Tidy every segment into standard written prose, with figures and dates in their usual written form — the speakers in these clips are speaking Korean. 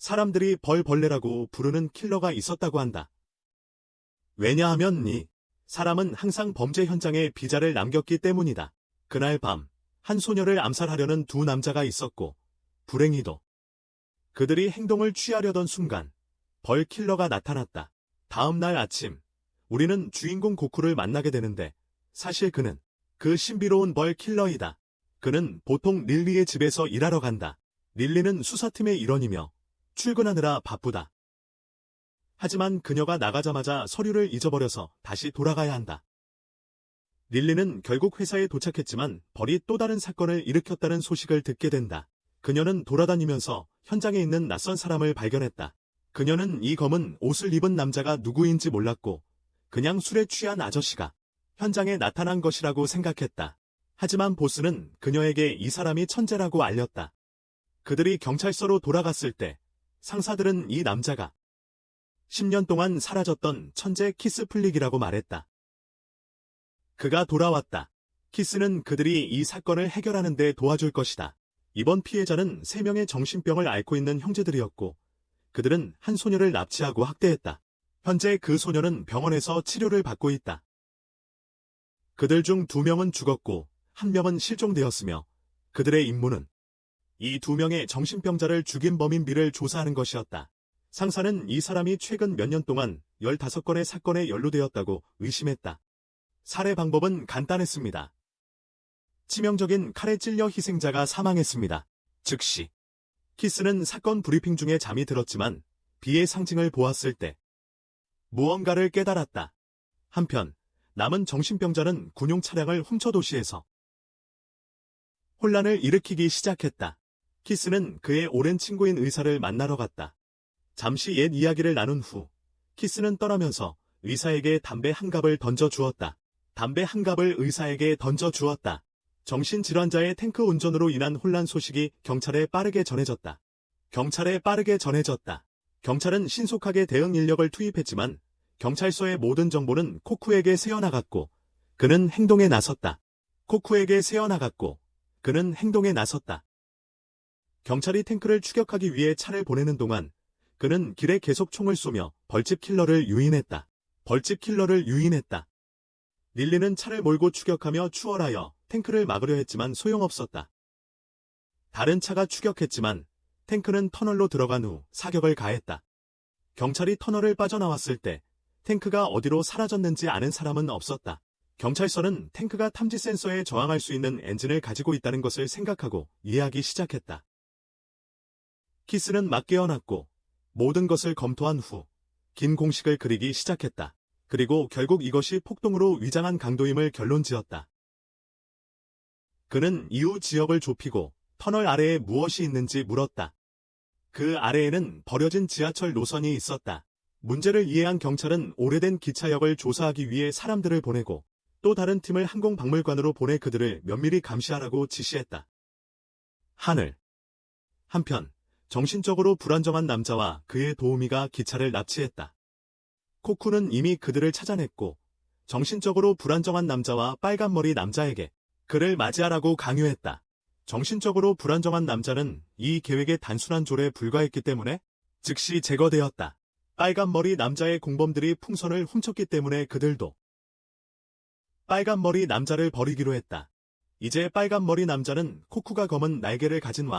사람들이 벌벌레라고 부르는 킬러가 있었다고 한다. 왜냐하면 이 사람은 항상 범죄 현장에 비자를 남겼기 때문이다. 그날 밤, 한 소녀를 암살하려는 두 남자가 있었고, 불행히도 그들이 행동을 취하려던 순간, 벌 킬러가 나타났다. 다음 날 아침, 우리는 주인공 고쿠를 만나게 되는데, 사실 그는 그 신비로운 벌 킬러이다. 그는 보통 릴리의 집에서 일하러 간다. 릴리는 수사팀의 일원이며, 출근하느라 바쁘다. 하지만 그녀가 나가자마자 서류를 잊어버려서 다시 돌아가야 한다. 릴리는 결국 회사에 도착했지만 벌이 또 다른 사건을 일으켰다는 소식을 듣게 된다. 그녀는 돌아다니면서 현장에 있는 낯선 사람을 발견했다. 그녀는 이 검은 옷을 입은 남자가 누구인지 몰랐고 그냥 술에 취한 아저씨가 현장에 나타난 것이라고 생각했다. 하지만 보스는 그녀에게 이 사람이 천재라고 알렸다. 그들이 경찰서로 돌아갔을 때 상사들은 이 남자가 10년 동안 사라졌던 천재 키스 플릭이라고 말했다. 그가 돌아왔다. 키스는 그들이 이 사건을 해결하는 데 도와줄 것이다. 이번 피해자는 3명의 정신병을 앓고 있는 형제들이었고 그들은 한 소녀를 납치하고 학대했다. 현재 그 소녀는 병원에서 치료를 받고 있다. 그들 중 2명은 죽었고 1명은 실종되었으며 그들의 임무는 이 2명의 정신병자를 죽인 범인비를 조사하는 것이었다. 상사는 이 사람이 최근 몇 년 동안 15건의 사건에 연루되었다고 의심했다. 살해 방법은 간단했습니다. 치명적인 칼에 찔려 희생자가 사망했습니다. 즉시 키스는 사건 브리핑 중에 잠이 들었지만 비의 상징을 보았을 때 무언가를 깨달았다. 한편 남은 정신병자는 군용 차량을 훔쳐 도시에서 혼란을 일으키기 시작했다. 키스는 그의 오랜 친구인 의사를 만나러 갔다. 잠시 옛 이야기를 나눈 후 키스는 떠나면서 의사에게 담배 한 갑을 던져 주었다. 담배 한 갑을 의사에게 던져 주었다. 정신질환자의 탱크 운전으로 인한 혼란 소식이 경찰에 빠르게 전해졌다. 경찰은 신속하게 대응 인력을 투입했지만 경찰서의 모든 정보는 코쿠에게 새어나갔고 그는 행동에 나섰다. 경찰이 탱크를 추격하기 위해 차를 보내는 동안 그는 길에 계속 총을 쏘며 벌집 킬러를 유인했다. 릴리는 차를 몰고 추격하며 추월하여 탱크를 막으려 했지만 소용없었다. 다른 차가 추격했지만 탱크는 터널로 들어간 후 사격을 가했다. 경찰이 터널을 빠져나왔을 때 탱크가 어디로 사라졌는지 아는 사람은 없었다. 경찰서는 탱크가 탐지 센서에 저항할 수 있는 엔진을 가지고 있다는 것을 생각하고 이해하기 시작했다. 키스는 막 깨어났고 모든 것을 검토한 후 긴 공식을 그리기 시작했다. 그리고 결국 이것이 폭동으로 위장한 강도임을 결론지었다. 그는 이후 지역을 좁히고 터널 아래에 무엇이 있는지 물었다. 그 아래에는 버려진 지하철 노선이 있었다. 문제를 이해한 경찰은 오래된 기차역을 조사하기 위해 사람들을 보내고 또 다른 팀을 항공박물관으로 보내 그들을 면밀히 감시하라고 지시했다. 한편 정신적으로 불안정한 남자와 그의 도우미가 기차를 납치했다. 코쿠는 이미 그들을 찾아냈고 정신적으로 불안정한 남자와 빨간머리 남자에게 그를 맞이하라고 강요했다. 정신적으로 불안정한 남자는 이 계획의 단순한 조례에 불과했기 때문에 즉시 제거되었다. 빨간머리 남자의 공범들이 풍선을 훔쳤기 때문에 그들도 빨간머리 남자를 버리기로 했다. 이제 빨간머리 남자는 코쿠가 검은 날개를 가진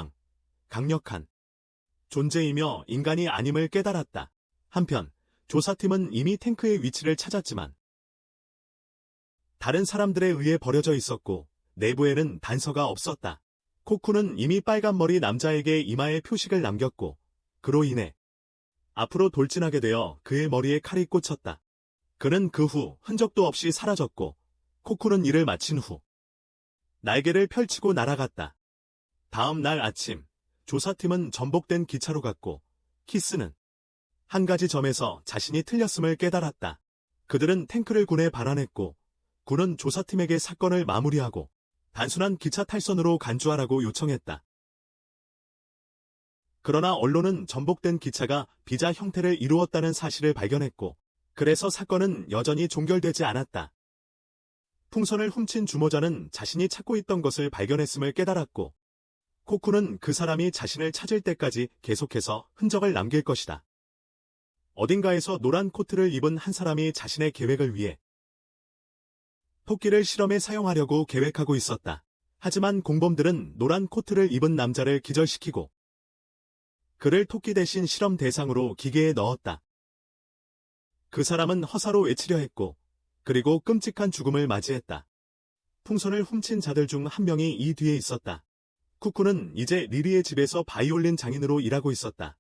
강력한 존재이며 인간이 아님을 깨달았다. 한편 조사팀은 이미 탱크의 위치를 찾았지만 다른 사람들에 의해 버려져 있었고 내부에는 단서가 없었다. 코쿠는 이미 빨간머리 남자에게 이마에 표식을 남겼고 그로 인해 앞으로 돌진하게 되어 그의 머리에 칼이 꽂혔다. 그는 그 후 흔적도 없이 사라졌고 코쿠는 일을 마친 후 날개를 펼치고 날아갔다. 다음 날 아침 조사팀은 전복된 기차로 갔고 키스는 한 가지 점에서 자신이 틀렸음을 깨달았다. 그들은 탱크를 군에 반환했고 군은 조사팀에게 사건을 마무리하고 단순한 기차 탈선으로 간주하라고 요청했다. 그러나 언론은 전복된 기차가 비자 형태를 이루었다는 사실을 발견했고 그래서 사건은 여전히 종결되지 않았다. 풍선을 훔친 주모자는 자신이 찾고 있던 것을 발견했음을 깨달았고 코쿠는 그 사람이 자신을 찾을 때까지 계속해서 흔적을 남길 것이다. 어딘가에서 노란 코트를 입은 한 사람이 자신의 계획을 위해 토끼를 실험에 사용하려고 계획하고 있었다. 하지만 공범들은 노란 코트를 입은 남자를 기절시키고 그를 토끼 대신 실험 대상으로 기계에 넣었다. 그 사람은 허사로 외치려 했고 그리고 끔찍한 죽음을 맞이했다. 풍선을 훔친 자들 중 한 명이 이 뒤에 있었다. 쿠쿠는 이제 리리의 집에서 바이올린 장인으로 일하고 있었다.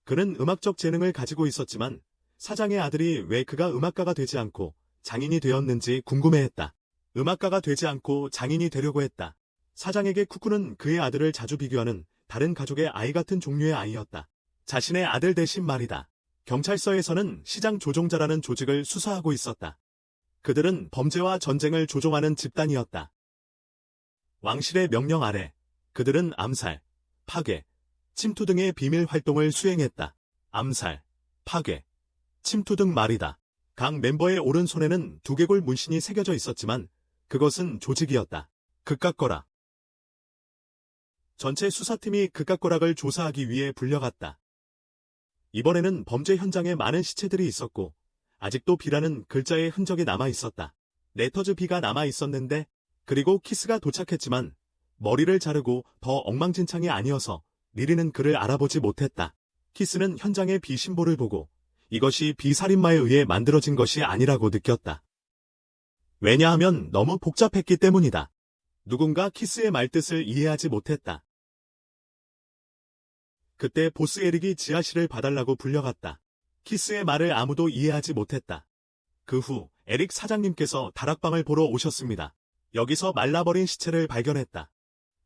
그는 음악적 재능을 가지고 있었지만 사장의 아들이 왜 그가 음악가가 되지 않고 장인이 되었는지 궁금해했다. 음악가가 되지 않고 장인이 되려고 했다. 사장에게 쿠쿠는 그의 아들을 자주 비교하는 다른 가족의 아이 같은 종류의 아이였다. 자신의 아들 대신 말이다. 경찰서에서는 시장 조종자라는 조직을 수사하고 있었다. 그들은 범죄와 전쟁을 조종하는 집단이었다. 왕실의 명령 아래 그들은 암살, 파괴, 침투 등의 비밀 활동을 수행했다. 암살, 파괴, 침투 등 말이다. 각 멤버의 오른손에는 두개골 문신이 새겨져 있었지만 그것은 조직이었다. 극각거라. 전체 수사팀이 극각거락을 조사하기 위해 불려갔다. 이번에는 범죄 현장에 많은 시체들이 있었고 아직도 B라는 글자의 흔적이 남아 있었다. 레터즈 B가 남아 있었는데 그리고 키스가 도착했지만 머리를 자르고 더 엉망진창이 아니어서 리리는 그를 알아보지 못했다. 키스는 현장의 B 심볼을 보고 이것이 B 살인마에 의해 만들어진 것이 아니라고 느꼈다. 왜냐하면 너무 복잡했기 때문이다. 누군가 키스의 말뜻을 이해하지 못했다. 그때 보스 에릭이 지하실을 봐달라고 불려갔다. 키스의 말을 아무도 이해하지 못했다. 그 후 에릭 사장님께서 다락방을 보러 오셨습니다. 여기서 말라버린 시체를 발견했다.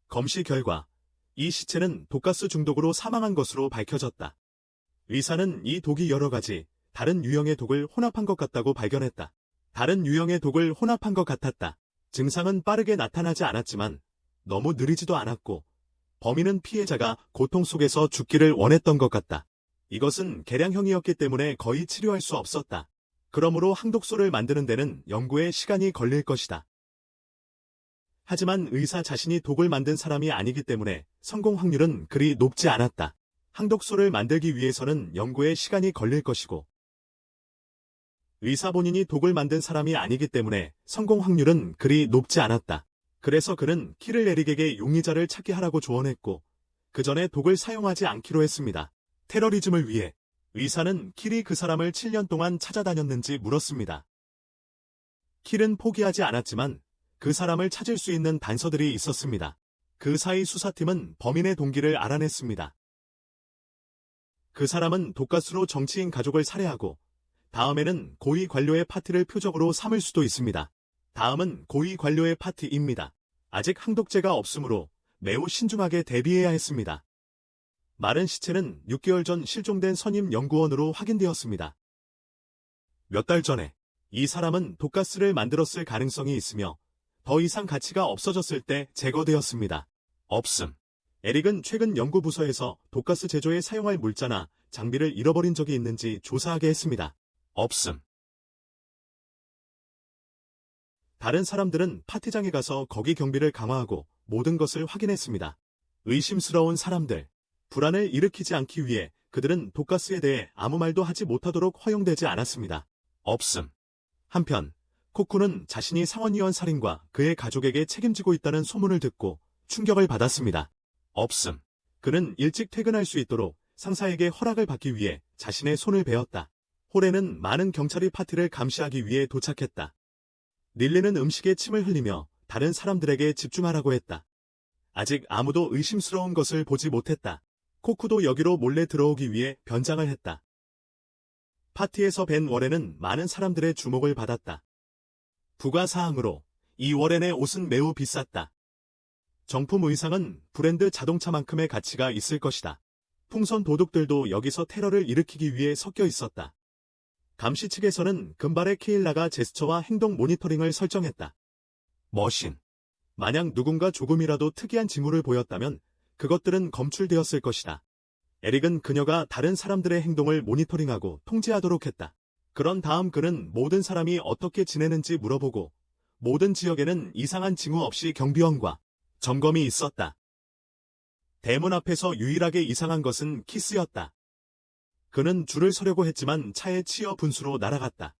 검시 결과 이 시체는 독가스 중독으로 사망한 것으로 밝혀졌다. 의사는 이 독이 여러 가지 다른 유형의 독을 혼합한 것 같다고 발견했다. 다른 유형의 독을 혼합한 것 같았다. 증상은 빠르게 나타나지 않았지만 너무 느리지도 않았고 범인은 피해자가 고통 속에서 죽기를 원했던 것 같다. 이것은 계량형이었기 때문에 거의 치료할 수 없었다. 그러므로 항독소를 만드는 데는 연구에 시간이 걸릴 것이다. 하지만 의사 자신이 독을 만든 사람이 아니기 때문에 성공 확률은 그리 높지 않았다. 항독소를 만들기 위해서는 연구에 시간이 걸릴 것이고 의사 본인이 독을 만든 사람이 아니기 때문에 성공 확률은 그리 높지 않았다. 그래서 그는 키를 에릭에게 용의자를 찾게 하라고 조언했고 그 전에 독을 사용하지 않기로 했습니다. 테러리즘을 위해 의사는 킬이 그 사람을 7년 동안 찾아다녔는지 물었습니다. 킬은 포기하지 않았지만 그 사람을 찾을 수 있는 단서들이 있었습니다. 그 사이 수사팀은 범인의 동기를 알아냈습니다. 그 사람은 독가스로 정치인 가족을 살해하고 다음에는 고위 관료의 파티를 표적으로 삼을 수도 있습니다. 다음은 고위 관료의 파티입니다. 아직 항독제가 없으므로 매우 신중하게 대비해야 했습니다. 마른 시체는 6개월 전 실종된 선임 연구원으로 확인되었습니다. 몇 달 전에 이 사람은 독가스를 만들었을 가능성이 있으며 더 이상 가치가 없어졌을 때 제거되었습니다. 없음. 에릭은 최근 연구부서에서 독가스 제조에 사용할 물자나 장비를 잃어버린 적이 있는지 조사하게 했습니다. 없음. 다른 사람들은 파티장에 가서 거기 경비를 강화하고 모든 것을 확인했습니다. 의심스러운 사람들. 불안을 일으키지 않기 위해 그들은 독가스에 대해 아무 말도 하지 못하도록 허용되지 않았습니다. 없음. 한편 코쿠는 자신이 상원의원 살인과 그의 가족에게 책임지고 있다는 소문을 듣고 충격을 받았습니다. 없음. 그는 일찍 퇴근할 수 있도록 상사에게 허락을 받기 위해 자신의 손을 베었다. 홀에는 많은 경찰이 파티를 감시하기 위해 도착했다. 릴리는 음식에 침을 흘리며 다른 사람들에게 집중하라고 했다. 아직 아무도 의심스러운 것을 보지 못했다. 코쿠도 여기로 몰래 들어오기 위해 변장을 했다. 파티에서 뵌 워렌은 많은 사람들의 주목을 받았다. 부가사항으로 이 워렌의 옷은 매우 비쌌다. 정품 의상은 브랜드 자동차만큼의 가치가 있을 것이다. 풍선 도둑들도 여기서 테러를 일으키기 위해 섞여 있었다. 감시 측에서는 금발의 케일라가 제스처와 행동 모니터링을 설정했다. 머신. 만약 누군가 조금이라도 특이한 징후를 보였다면 그것들은 검출되었을 것이다. 에릭은 그녀가 다른 사람들의 행동을 모니터링하고 통제하도록 했다. 그런 다음 그는 모든 사람이 어떻게 지내는지 물어보고 모든 지역에는 이상한 징후 없이 경비원과 점검이 있었다. 대문 앞에서 유일하게 이상한 것은 키스였다. 그는 줄을 서려고 했지만 차에 치여 분수로 날아갔다.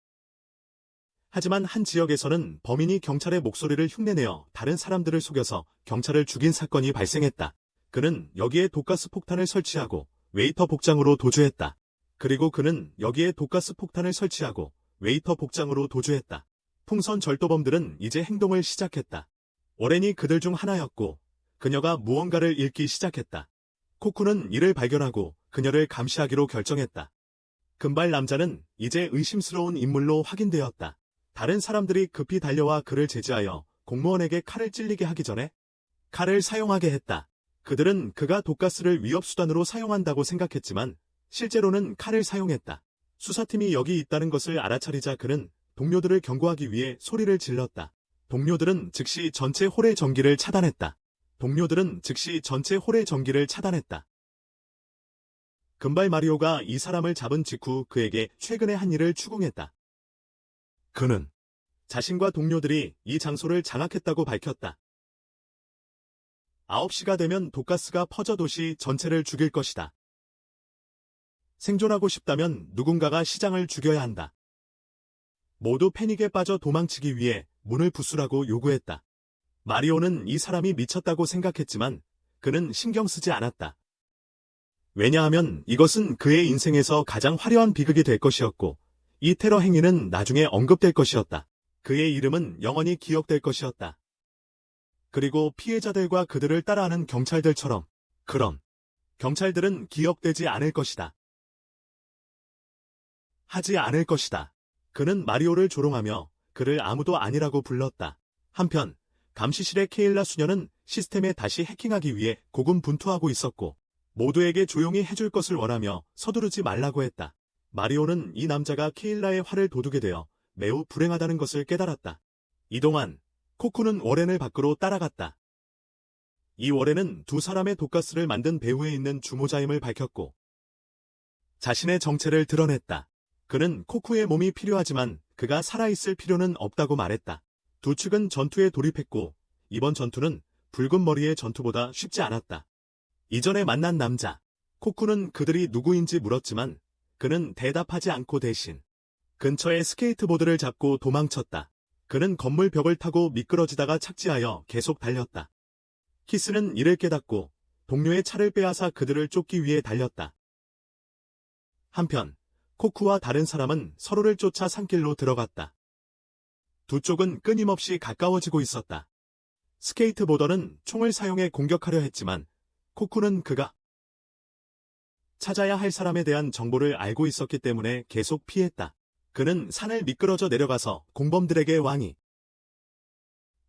하지만 한 지역에서는 범인이 경찰의 목소리를 흉내내어 다른 사람들을 속여서 경찰을 죽인 사건이 발생했다. 그는 여기에 독가스 폭탄을 설치하고 웨이터 복장으로 도주했다. 그리고 그는 여기에 독가스 폭탄을 설치하고 웨이터 복장으로 도주했다. 풍선 절도범들은 이제 행동을 시작했다. 오렌이 그들 중 하나였고 그녀가 무언가를 읽기 시작했다. 코쿠는 이를 발견하고 그녀를 감시하기로 결정했다. 금발 남자는 이제 의심스러운 인물로 확인되었다. 다른 사람들이 급히 달려와 그를 제지하여 공무원에게 칼을 찔리게 하기 전에 칼을 사용하게 했다. 그들은 그가 독가스를 위협수단으로 사용한다고 생각했지만 실제로는 칼을 사용했다. 수사팀이 여기 있다는 것을 알아차리자 그는 동료들을 경고하기 위해 소리를 질렀다. 동료들은 즉시 전체 홀의 전기를 차단했다. 금발 마리오가 이 사람을 잡은 직후 그에게 최근의 한 일을 추궁했다. 그는 자신과 동료들이 이 장소를 장악했다고 밝혔다. 9시가 되면 독가스가 퍼져 도시 전체를 죽일 것이다. 생존하고 싶다면 누군가가 시장을 죽여야 한다. 모두 패닉에 빠져 도망치기 위해 문을 부수라고 요구했다. 마리오는 이 사람이 미쳤다고 생각했지만 그는 신경 쓰지 않았다. 왜냐하면 이것은 그의 인생에서 가장 화려한 비극이 될 것이었고 이 테러 행위는 나중에 언급될 것이었다. 그의 이름은 영원히 기억될 것이었다. 그리고 피해자들과 그들을 따라하는 경찰들처럼 그런 경찰들은 기억되지 않을 것이다. 하지 않을 것이다. 그는 마리오를 조롱하며 그를 아무도 아니라고 불렀다. 한편 감시실의 케일라 수녀는 시스템에 다시 해킹하기 위해 고군분투하고 있었고 모두에게 조용히 해줄 것을 원하며 서두르지 말라고 했다. 마리오는 이 남자가 케일라의 활을 도두게 되어 매우 불행하다는 것을 깨달았다. 이동안 코쿠는 워렌을 밖으로 따라갔다. 이 워렌은 두 사람의 독가스를 만든 배후에 있는 주모자임을 밝혔고 자신의 정체를 드러냈다. 그는 코쿠의 몸이 필요하지만 그가 살아있을 필요는 없다고 말했다. 두 측은 전투에 돌입했고 이번 전투는 붉은 머리의 전투보다 쉽지 않았다. 이전에 만난 남자 코쿠는 그들이 누구인지 물었지만 그는 대답하지 않고 대신 근처의 스케이트보드를 잡고 도망쳤다. 그는 건물 벽을 타고 미끄러지다가 착지하여 계속 달렸다. 키스는 이를 깨닫고 동료의 차를 빼앗아 그들을 쫓기 위해 달렸다. 한편 코쿠와 다른 사람은 서로를 쫓아 산길로 들어갔다. 두 쪽은 끊임없이 가까워지고 있었다. 스케이트보더는 총을 사용해 공격하려 했지만 코쿠는 그가 찾아야 할 사람에 대한 정보를 알고 있었기 때문에 계속 피했다. 그는 산을 미끄러져 내려가서 공범들에게 왕이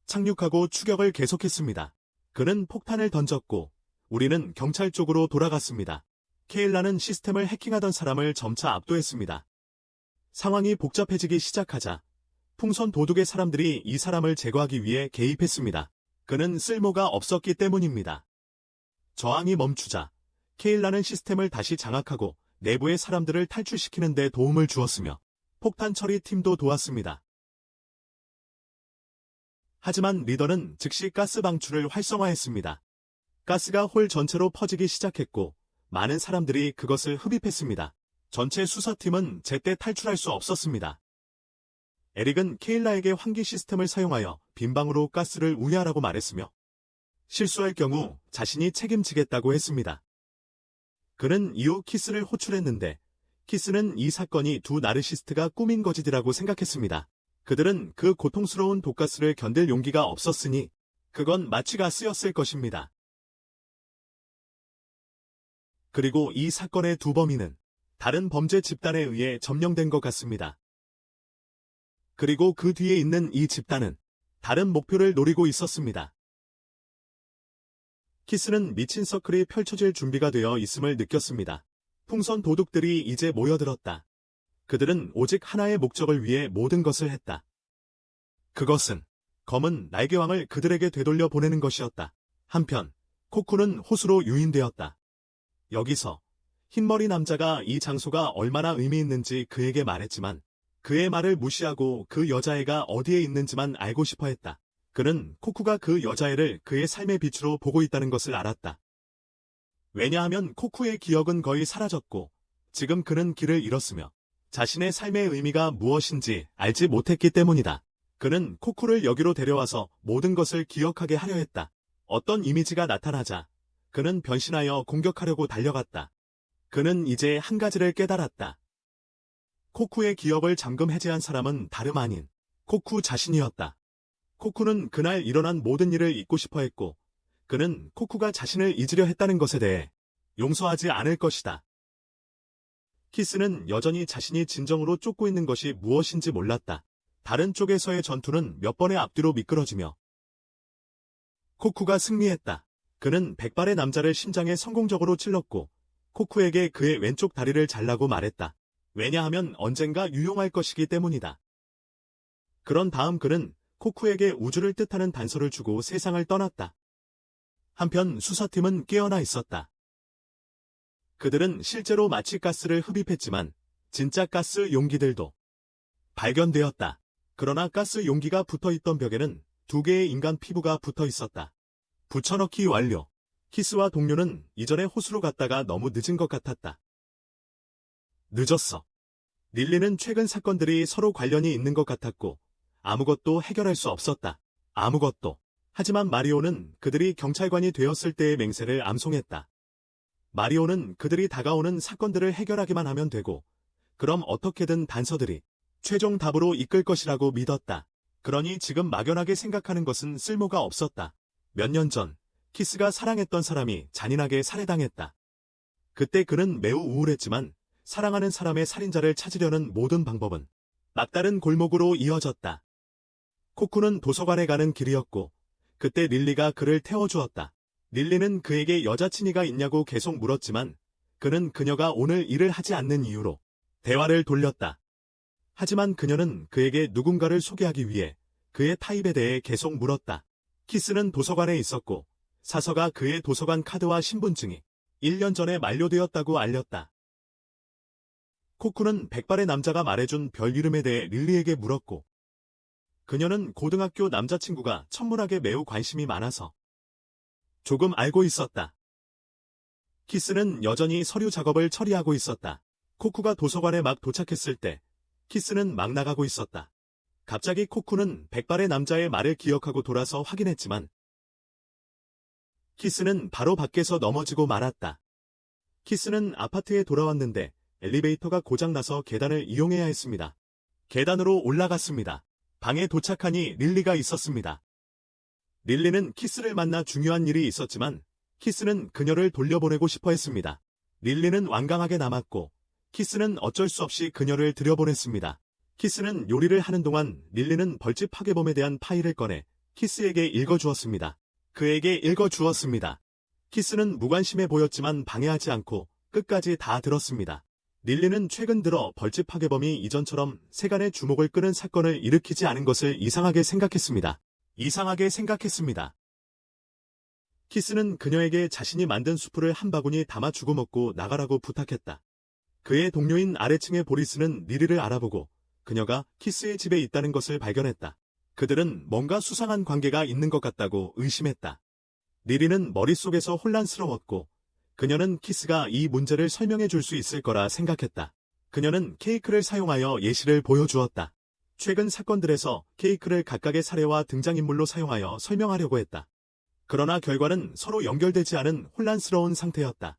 착륙하고 추격을 계속했습니다. 그는 폭탄을 던졌고 우리는 경찰 쪽으로 돌아갔습니다. 케일라는 시스템을 해킹하던 사람을 점차 압도했습니다. 상황이 복잡해지기 시작하자 풍선 도둑의 사람들이 이 사람을 제거하기 위해 개입했습니다. 그는 쓸모가 없었기 때문입니다. 저항이 멈추자 케일라는 시스템을 다시 장악하고 내부의 사람들을 탈출시키는 데 도움을 주었으며 폭탄 처리 팀도 도왔습니다. 하지만 리더는 즉시 가스 방출을 활성화했습니다. 가스가 홀 전체로 퍼지기 시작했고 많은 사람들이 그것을 흡입했습니다. 전체 수사팀은 제때 탈출할 수 없었습니다. 에릭은 케일라에게 환기 시스템을 사용하여 빈방으로 가스를 우회하라고 말했으며 실수할 경우 자신이 책임지겠다고 했습니다. 그는 이후 키스를 호출했는데 키스는 이 사건이 두 나르시스트가 꾸민 거짓이라고 생각했습니다. 그들은 그 고통스러운 독가스를 견딜 용기가 없었으니 그건 마취 가스였을 것입니다. 그리고 이 사건의 두 범인은 다른 범죄 집단에 의해 점령된 것 같습니다. 그리고 그 뒤에 있는 이 집단은 다른 목표를 노리고 있었습니다. 키스는 미친 서클이 펼쳐질 준비가 되어 있음을 느꼈습니다. 풍선 도둑들이 이제 모여들었다. 그들은 오직 하나의 목적을 위해 모든 것을 했다. 그것은 검은 날개왕을 그들에게 되돌려 보내는 것이었다. 한편 코쿠는 호수로 유인되었다. 여기서 흰머리 남자가 이 장소가 얼마나 의미 있는지 그에게 말했지만 그의 말을 무시하고 그 여자애가 어디에 있는지만 알고 싶어 했다. 그는 코쿠가 그 여자애를 그의 삶의 빛으로 보고 있다는 것을 알았다. 왜냐하면 코쿠의 기억은 거의 사라졌고 지금 그는 길을 잃었으며 자신의 삶의 의미가 무엇인지 알지 못했기 때문이다. 그는 코쿠를 여기로 데려와서 모든 것을 기억하게 하려 했다. 어떤 이미지가 나타나자 그는 변신하여 공격하려고 달려갔다. 그는 이제 한 가지를 깨달았다. 코쿠의 기억을 잠금 해제한 사람은 다름 아닌 코쿠 자신이었다. 코쿠는 그날 일어난 모든 일을 잊고 싶어 했고 그는 코쿠가 자신을 잊으려 했다는 것에 대해 용서하지 않을 것이다. 키스는 여전히 자신이 진정으로 쫓고 있는 것이 무엇인지 몰랐다. 다른 쪽에서의 전투는 몇 번의 앞뒤로 미끄러지며 코쿠가 승리했다. 그는 백발의 남자를 심장에 성공적으로 찔렀고 코쿠에게 그의 왼쪽 다리를 잘라고 말했다. 왜냐하면 언젠가 유용할 것이기 때문이다. 그런 다음 그는 코쿠에게 우주를 뜻하는 단서를 주고 세상을 떠났다. 한편 수사팀은 깨어나 있었다. 그들은 실제로 마취가스를 흡입했지만 진짜 가스 용기들도 발견되었다. 그러나 가스 용기가 붙어있던 벽에는 2개의 인간 피부가 붙어 있었다. 붙여넣기 완료. 키스와 동료는 이전에 호수로 갔다가 너무 늦은 것 같았다. 늦었어. 릴리는 최근 사건들이 서로 관련이 있는 것 같았고 아무것도 해결할 수 없었다. 아무것도. 하지만 마리오는 그들이 경찰관이 되었을 때의 맹세를 암송했다. 마리오는 그들이 다가오는 사건들을 해결하기만 하면 되고 그럼 어떻게든 단서들이 최종 답으로 이끌 것이라고 믿었다. 그러니 지금 막연하게 생각하는 것은 쓸모가 없었다. 몇 년 전 키스가 사랑했던 사람이 잔인하게 살해당했다. 그때 그는 매우 우울했지만 사랑하는 사람의 살인자를 찾으려는 모든 방법은 막다른 골목으로 이어졌다. 코쿠는 도서관에 가는 길이었고 그때 릴리가 그를 태워주었다. 릴리는 그에게 여자친이가 있냐고 계속 물었지만 그는 그녀가 오늘 일을 하지 않는 이유로 대화를 돌렸다. 하지만 그녀는 그에게 누군가를 소개하기 위해 그의 타입에 대해 계속 물었다. 키스는 도서관에 있었고 사서가 그의 도서관 카드와 신분증이 1년 전에 만료되었다고 알렸다. 코쿠는 백발의 남자가 말해준 별 이름에 대해 릴리에게 물었고 그녀는 고등학교 남자친구가 천문학에 매우 관심이 많아서 조금 알고 있었다. 키스는 여전히 서류 작업을 처리하고 있었다. 코쿠가 도서관에 막 도착했을 때 키스는 막 나가고 있었다. 갑자기 코쿠는 백발의 남자의 말을 기억하고 돌아서 확인했지만 키스는 바로 밖에서 넘어지고 말았다. 키스는 아파트에 돌아왔는데 엘리베이터가 고장나서 계단을 이용해야 했습니다. 계단으로 올라갔습니다. 방에 도착하니 릴리가 있었습니다. 릴리는 키스를 만나 중요한 일이 있었지만 키스는 그녀를 돌려보내고 싶어 했습니다. 릴리는 완강하게 남았고 키스는 어쩔 수 없이 그녀를 들여보냈습니다. 키스는 요리를 하는 동안 릴리는 벌집 파괴범에 대한 파일을 꺼내 키스에게 읽어주었습니다. 그에게 읽어주었습니다. 키스는 무관심해 보였지만 방해하지 않고 끝까지 다 들었습니다. 릴리는 최근 들어 벌집 파괴범이 이전처럼 세간의 주목을 끄는 사건을 일으키지 않은 것을 이상하게 생각했습니다. 키스는 그녀에게 자신이 만든 수프를 한 바구니 담아 주고 먹고 나가라고 부탁했다. 그의 동료인 아래층의 보리스는 릴리를 알아보고 그녀가 키스의 집에 있다는 것을 발견했다. 그들은 뭔가 수상한 관계가 있는 것 같다고 의심했다. 릴리는 머릿속에서 혼란스러웠고 그녀는 키스가 이 문제를 설명해 줄 수 있을 거라 생각했다. 그녀는 케이크를 사용하여 예시를 보여주었다. 최근 사건들에서 케이크를 각각의 사례와 등장인물로 사용하여 설명하려고 했다. 그러나 결과는 서로 연결되지 않은 혼란스러운 상태였다.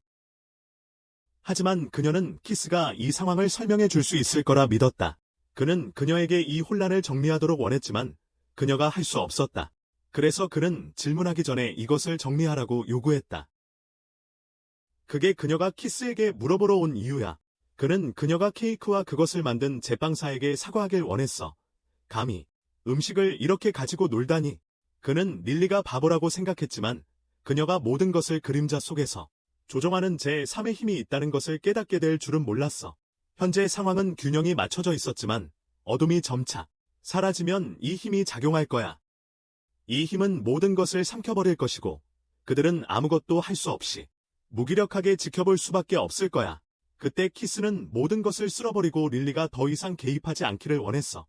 하지만 그녀는 키스가 이 상황을 설명해 줄 수 있을 거라 믿었다. 그는 그녀에게 이 혼란을 정리하도록 원했지만 그녀가 할 수 없었다. 그래서 그는 질문하기 전에 이것을 정리하라고 요구했다. 그게 그녀가 키스에게 물어보러 온 이유야. 그는 그녀가 케이크와 그것을 만든 제빵사에게 사과하길 원했어. 감히 음식을 이렇게 가지고 놀다니. 그는 릴리가 바보라고 생각했지만 그녀가 모든 것을 그림자 속에서 조종하는 제3의 힘이 있다는 것을 깨닫게 될 줄은 몰랐어. 현재 상황은 균형이 맞춰져 있었지만 어둠이 점차 사라지면 이 힘이 작용할 거야. 이 힘은 모든 것을 삼켜버릴 것이고 그들은 아무것도 할 수 없이 무기력하게 지켜볼 수밖에 없을 거야. 그때 키스는 모든 것을 쓸어버리고 릴리가 더 이상 개입하지 않기를 원했어.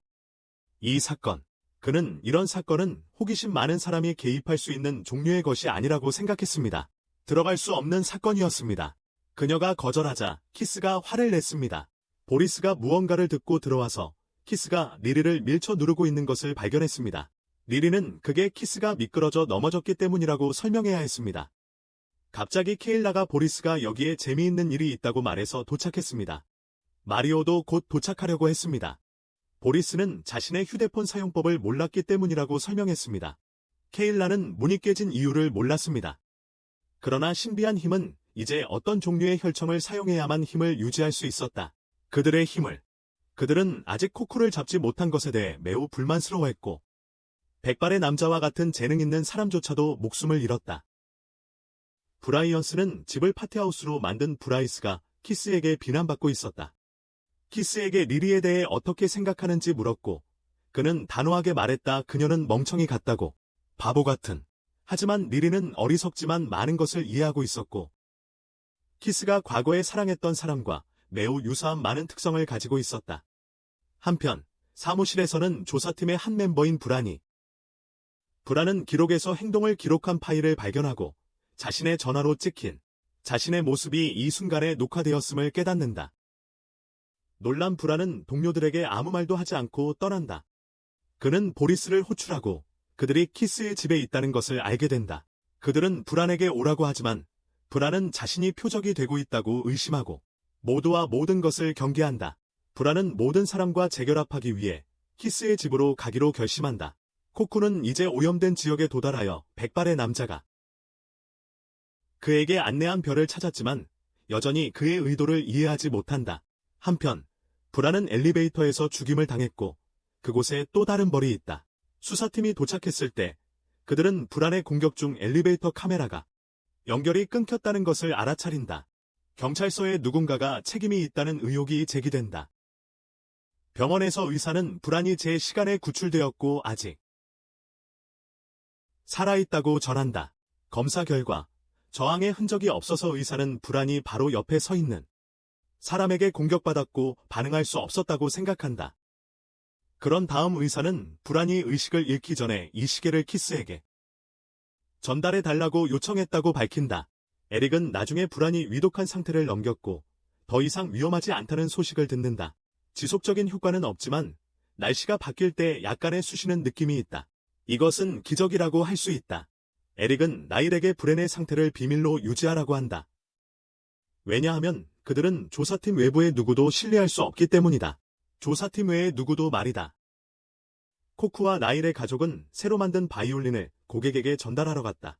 이 사건, 그는 이런 사건은 호기심 많은 사람이 개입할 수 있는 종류의 것이 아니라고 생각했습니다. 들어갈 수 없는 사건이었습니다. 그녀가 거절하자 키스가 화를 냈습니다. 보리스가 무언가를 듣고 들어와서 키스가 리리를 밀쳐 누르고 있는 것을 발견했습니다. 리리는 그게 키스가 미끄러져 넘어졌기 때문이라고 설명해야 했습니다. 갑자기 케일라가 보리스가 여기에 재미있는 일이 있다고 말해서 도착했습니다. 마리오도 곧 도착하려고 했습니다. 보리스는 자신의 휴대폰 사용법을 몰랐기 때문이라고 설명했습니다. 케일라는 문이 깨진 이유를 몰랐습니다. 그러나 신비한 힘은 이제 어떤 종류의 혈청을 사용해야만 힘을 유지할 수 있었다. 그들의 힘을. 그들은 아직 코쿠를 잡지 못한 것에 대해 매우 불만스러워했고 백발의 남자와 같은 재능 있는 사람조차도 목숨을 잃었다. 브라이언스는 집을 파티하우스로 만든 브라이스가 키스에게 비난받고 있었다. 키스에게 리리에 대해 어떻게 생각하는지 물었고 그는 단호하게 말했다. 그녀는 멍청이 같다고. 바보 같은. 하지만 리리는 어리석지만 많은 것을 이해하고 있었고 키스가 과거에 사랑했던 사람과 매우 유사한 많은 특성을 가지고 있었다. 한편 사무실에서는 조사팀의 한 멤버인 브란은 기록에서 행동을 기록한 파일을 발견하고 자신의 전화로 찍힌 자신의 모습이 이 순간에 녹화되었음을 깨닫는다. 놀란 브란은 동료들에게 아무 말도 하지 않고 떠난다. 그는 보리스를 호출하고 그들이 키스의 집에 있다는 것을 알게 된다. 그들은 브란에게 오라고 하지만 브란은 자신이 표적이 되고 있다고 의심하고 모두와 모든 것을 경계한다. 브란은 모든 사람과 재결합하기 위해 키스의 집으로 가기로 결심한다. 코쿠는 이제 오염된 지역에 도달하여 백발의 남자가 그에게 안내한 별을 찾았지만 여전히 그의 의도를 이해하지 못한다. 한편 브란은 엘리베이터에서 죽임을 당했고 그곳에 또 다른 벌이 있다. 수사팀이 도착했을 때 그들은 브란의 공격 중 엘리베이터 카메라가 연결이 끊겼다는 것을 알아차린다. 경찰서에 누군가가 책임이 있다는 의혹이 제기된다. 병원에서 의사는 브란이 제 시간에 구출되었고 아직 살아있다고 전한다. 검사 결과 저항의 흔적이 없어서 의사는 브란이 바로 옆에 서 있는 사람에게 공격받았고 반응할 수 없었다고 생각한다. 그런 다음 의사는 브란이 의식을 잃기 전에 이 시계를 키스에게 전달해달라고 요청했다고 밝힌다. 에릭은 나중에 브란이 위독한 상태를 넘겼고 더 이상 위험하지 않다는 소식을 듣는다. 지속적인 효과는 없지만 날씨가 바뀔 때 약간의 쑤시는 느낌이 있다. 이것은 기적이라고 할 수 있다. 에릭은 나일에게 브랜의 상태를 비밀로 유지하라고 한다. 왜냐하면 그들은 조사팀 외부의 누구도 신뢰할 수 없기 때문이다. 조사팀 외의 누구도 말이다. 코쿠와 나일의 가족은 새로 만든 바이올린을 고객에게 전달하러 갔다.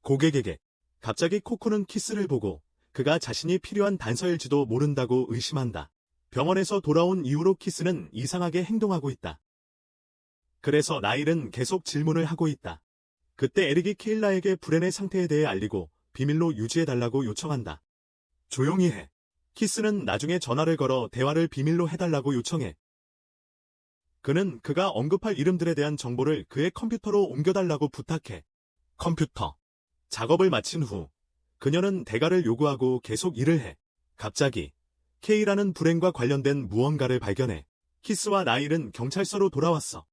고객에게. 갑자기 코쿠는 키스를 보고 그가 자신이 필요한 단서일지도 모른다고 의심한다. 병원에서 돌아온 이후로 키스는 이상하게 행동하고 있다. 그래서 나일은 계속 질문을 하고 있다. 그때 에릭이 케일라에게 브랜의 상태에 대해 알리고 비밀로 유지해달라고 요청한다. 조용히 해. 키스는 나중에 전화를 걸어 대화를 비밀로 해달라고 요청해. 그는 그가 언급할 이름들에 대한 정보를 그의 컴퓨터로 옮겨달라고 부탁해. 컴퓨터. 작업을 마친 후 그녀는 대가를 요구하고 계속 일을 해. 갑자기 K라는 불행과 관련된 무언가를 발견해. 키스와 나일은 경찰서로 돌아왔어.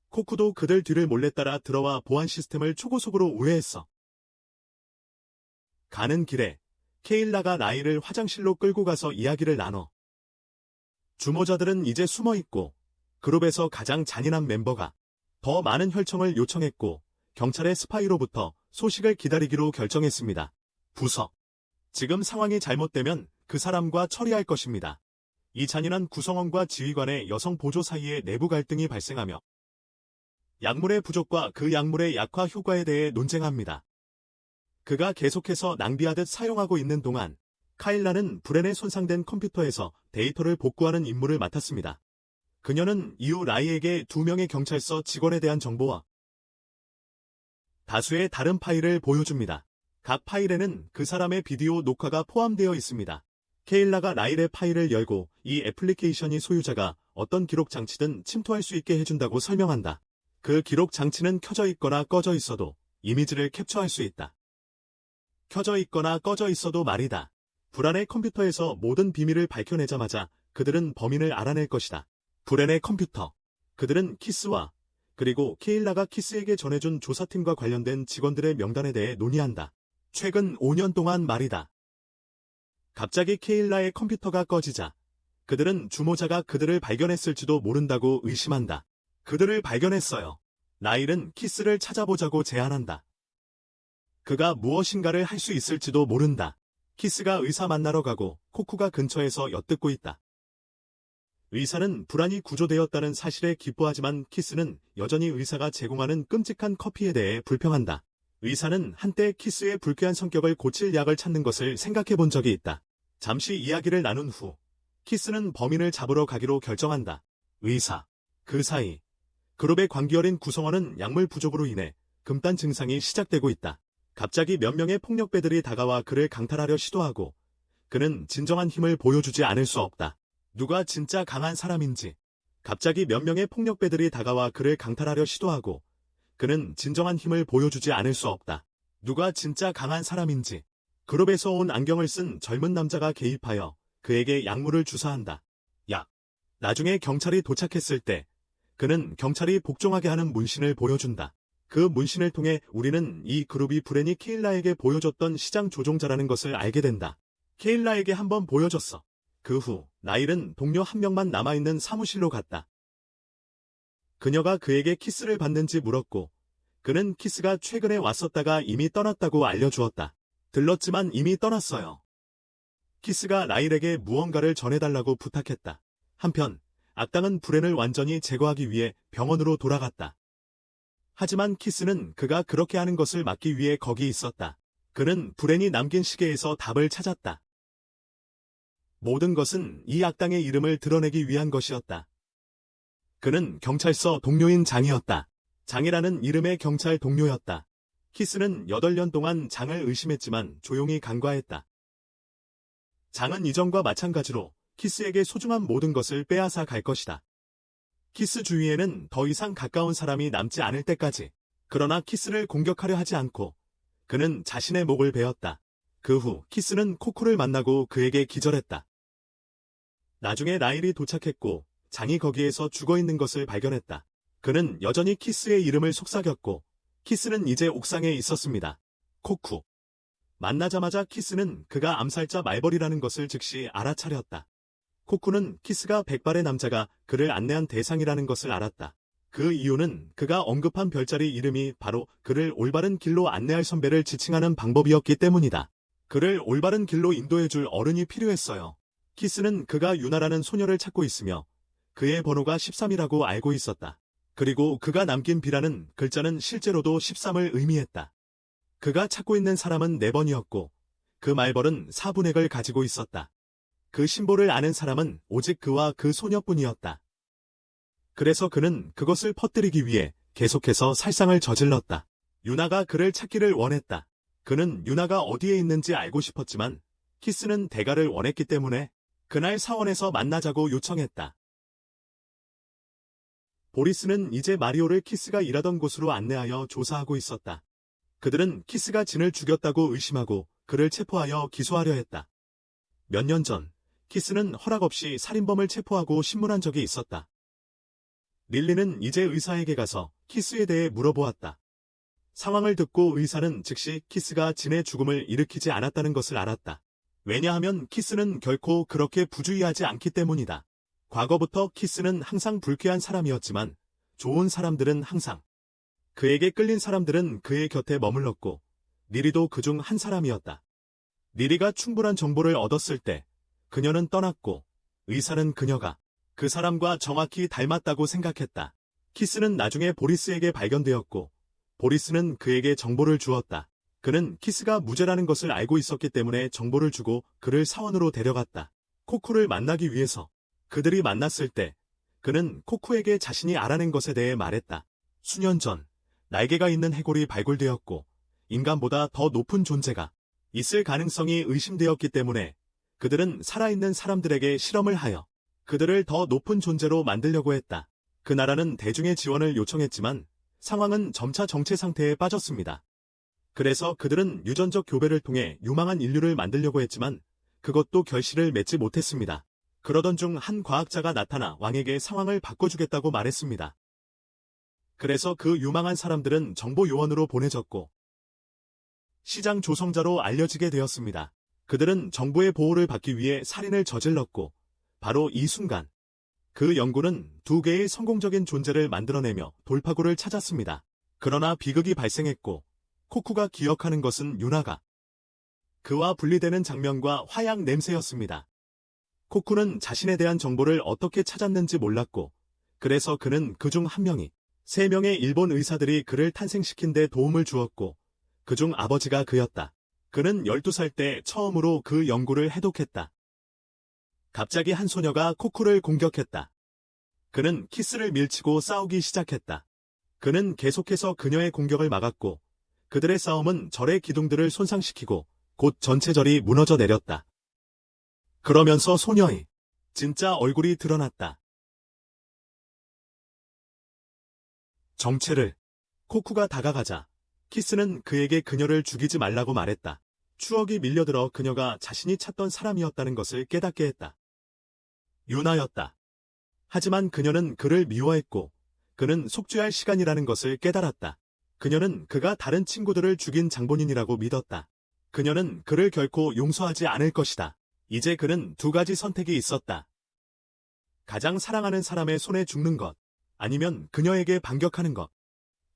코쿠도 그들 뒤를 몰래 따라 들어와 보안 시스템을 초고속으로 우회했어. 가는 길에 케일라가 나일을 화장실로 끌고 가서 이야기를 나눠. 주모자들은 이제 숨어있고 그룹에서 가장 잔인한 멤버가 더 많은 혈청을 요청했고 경찰의 스파이로부터 소식을 기다리기로 결정했습니다. 부서. 지금 상황이 잘못되면 그 사람과 처리할 것입니다. 이 잔인한 구성원과 지휘관의 여성 보조 사이에 내부 갈등이 발생하며 약물의 부족과 그 약물의 약화 효과에 대해 논쟁합니다. 그가 계속해서 낭비하듯 사용하고 있는 동안 카일라는 브랜의 손상된 컴퓨터에서 데이터를 복구하는 임무를 맡았습니다. 그녀는 이후 라이에게 2명의 경찰서 직원에 대한 정보와 다수의 다른 파일을 보여줍니다. 각 파일에는 그 사람의 비디오 녹화가 포함되어 있습니다. 케일라가 라일의 파일을 열고 이 애플리케이션이 소유자가 어떤 기록 장치든 침투할 수 있게 해준다고 설명한다. 그 기록 장치는 켜져 있거나 꺼져 있어도 이미지를 캡처할 수 있다. 켜져 있거나 꺼져 있어도 말이다. 브란의 컴퓨터에서 모든 비밀을 밝혀내자마자 그들은 범인을 알아낼 것이다. 브랜의 컴퓨터. 그들은 키스와 그리고 케일라가 키스에게 전해준 조사팀과 관련된 직원들의 명단에 대해 논의한다. 최근 5년 동안 말이다. 갑자기 케일라의 컴퓨터가 꺼지자 그들은 주모자가 그들을 발견했을지도 모른다고 의심한다. 그들을 발견했어요. 나일은 키스를 찾아보자고 제안한다. 그가 무엇인가를 할 수 있을지도 모른다. 키스가 의사 만나러 가고 코쿠가 근처에서 엿듣고 있다. 의사는 불안이 구조되었다는 사실에 기뻐하지만 키스는 여전히 의사가 제공하는 끔찍한 커피에 대해 불평한다. 의사는 한때 키스의 불쾌한 성격을 고칠 약을 찾는 것을 생각해 본 적이 있다. 잠시 이야기를 나눈 후 키스는 범인을 잡으러 가기로 결정한다. 의사. 그 사이 그룹의 광기어린 구성원은 약물 부족으로 인해 금단 증상이 시작되고 있다. 갑자기 몇 명의 폭력배들이 다가와 그를 강탈하려 시도하고 그는 진정한 힘을 보여주지 않을 수 없다. 누가 진짜 강한 사람인지. 갑자기 몇 명의 폭력배들이 다가와 그를 강탈하려 시도하고 그는 진정한 힘을 보여주지 않을 수 없다. 누가 진짜 강한 사람인지. 그룹에서 온 안경을 쓴 젊은 남자가 개입하여 그에게 약물을 주사한다. 약. 나중에 경찰이 도착했을 때 그는 경찰이 복종하게 하는 문신을 보여준다. 그 문신을 통해 우리는 이 그룹이 브레니 케일라에게 보여줬던 시장 조종자라는 것을 알게 된다. 케일라에게 한번 보여줬어. 그 후 나일은 동료 한 명만 남아있는 사무실로 갔다. 그녀가 그에게 키스를 받는지 물었고 그는 키스가 최근에 왔었다가 이미 떠났다고 알려주었다. 들렀지만 이미 떠났어요. 키스가 나일에게 무언가를 전해달라고 부탁했다. 한편 악당은 브렌을 완전히 제거하기 위해 병원으로 돌아갔다. 하지만 키스는 그가 그렇게 하는 것을 막기 위해 거기 있었다. 그는 브렌이 남긴 시계에서 답을 찾았다. 모든 것은 이 악당의 이름을 드러내기 위한 것이었다. 그는 경찰서 동료인 장이었다. 장이라는 이름의 경찰 동료였다. 키스는 8년 동안 장을 의심했지만 조용히 간과했다. 장은 이전과 마찬가지로 키스에게 소중한 모든 것을 빼앗아 갈 것이다. 키스 주위에는 더 이상 가까운 사람이 남지 않을 때까지. 그러나 키스를 공격하려 하지 않고 그는 자신의 목을 베었다. 그 후 키스는 코쿠를 만나고 그에게 기절했다. 나중에 나일이 도착했고 장이 거기에서 죽어있는 것을 발견했다. 그는 여전히 키스의 이름을 속삭였고 키스는 이제 옥상에 있었습니다. 코쿠. 만나자마자 키스는 그가 암살자 말벌이라는 것을 즉시 알아차렸다. 코쿠는 키스가 백발의 남자가 그를 안내한 대상이라는 것을 알았다. 그 이유는 그가 언급한 별자리 이름이 바로 그를 올바른 길로 안내할 선배를 지칭하는 방법이었기 때문이다. 그를 올바른 길로 인도해줄 어른이 필요했어요. 키스는 그가 유나라는 소녀를 찾고 있으며 그의 번호가 13이라고 알고 있었다. 그리고 그가 남긴 B라는 글자는 실제로도 13을 의미했다. 그가 찾고 있는 사람은 4번이었고 그 말벌은 4분액을 가지고 있었다. 그 심볼을 아는 사람은 오직 그와 그 소녀뿐이었다. 그래서 그는 그것을 퍼뜨리기 위해 계속해서 살상을 저질렀다. 유나가 그를 찾기를 원했다. 그는 유나가 어디에 있는지 알고 싶었지만 키스는 대가를 원했기 때문에 그날 사원에서 만나자고 요청했다. 보리스는 이제 마리오를 키스가 일하던 곳으로 안내하여 조사하고 있었다. 그들은 키스가 진을 죽였다고 의심하고 그를 체포하여 기소하려 했다. 몇 년 전 키스는 허락 없이 살인범을 체포하고 신문한 적이 있었다. 릴리는 이제 의사에게 가서 키스에 대해 물어보았다. 상황을 듣고 의사는 즉시 키스가 진의 죽음을 일으키지 않았다는 것을 알았다. 왜냐하면 키스는 결코 그렇게 부주의하지 않기 때문이다. 과거부터 키스는 항상 불쾌한 사람이었지만 좋은 사람들은 항상 그에게 끌린 사람들은 그의 곁에 머물렀고 릴리도 그중 한 사람이었다. 릴리가 충분한 정보를 얻었을 때 그녀는 떠났고 의사는 그녀가 그 사람과 정확히 닮았다고 생각했다. 키스는 나중에 보리스에게 발견되었고 보리스는 그에게 정보를 주었다. 그는 키스가 무죄라는 것을 알고 있었기 때문에 정보를 주고 그를 사원으로 데려갔다. 코쿠를 만나기 위해서. 그들이 만났을 때 그는 코쿠에게 자신이 알아낸 것에 대해 말했다. 수년 전 날개가 있는 해골이 발굴되었고 인간보다 더 높은 존재가 있을 가능성이 의심되었기 때문에 그들은 살아있는 사람들에게 실험을 하여 그들을 더 높은 존재로 만들려고 했다. 그 나라는 대중의 지원을 요청했지만 상황은 점차 정체 상태에 빠졌습니다. 그래서 그들은 유전적 교배를 통해 유망한 인류를 만들려고 했지만 그것도 결실을 맺지 못했습니다. 그러던 중 한 과학자가 나타나 왕에게 상황을 바꿔주겠다고 말했습니다. 그래서 그 유망한 사람들은 정보 요원으로 보내졌고 시장 조성자로 알려지게 되었습니다. 그들은 정부의 보호를 받기 위해 살인을 저질렀고 바로 이 순간 그 연구는 두 개의 성공적인 존재를 만들어내며 돌파구를 찾았습니다. 그러나 비극이 발생했고 코쿠가 기억하는 것은 유나가 그와 분리되는 장면과 화약 냄새였습니다. 코쿠는 자신에 대한 정보를 어떻게 찾았는지 몰랐고 그래서 그는 그중 한 명이 3명의 일본 의사들이 그를 탄생시킨 데 도움을 주었고 그중 아버지가 그였다. 그는 12살 때 처음으로 그 연구를 해독했다. 갑자기 한 소녀가 코쿠를 공격했다. 그는 키스를 밀치고 싸우기 시작했다. 그는 계속해서 그녀의 공격을 막았고 그들의 싸움은 절의 기둥들을 손상시키고 곧 전체 절이 무너져 내렸다. 그러면서 소녀의 진짜 얼굴이 드러났다. 정체를 코쿠가 다가가자 키스는 그에게 그녀를 죽이지 말라고 말했다. 추억이 밀려들어 그녀가 자신이 찾던 사람이었다는 것을 깨닫게 했다. 유나였다. 하지만 그녀는 그를 미워했고 그는 속죄할 시간이라는 것을 깨달았다. 그녀는 그가 다른 친구들을 죽인 장본인이라고 믿었다. 그녀는 그를 결코 용서하지 않을 것이다. 이제 그는 2가지 선택이 있었다. 가장 사랑하는 사람의 손에 죽는 것, 아니면 그녀에게 반격하는 것.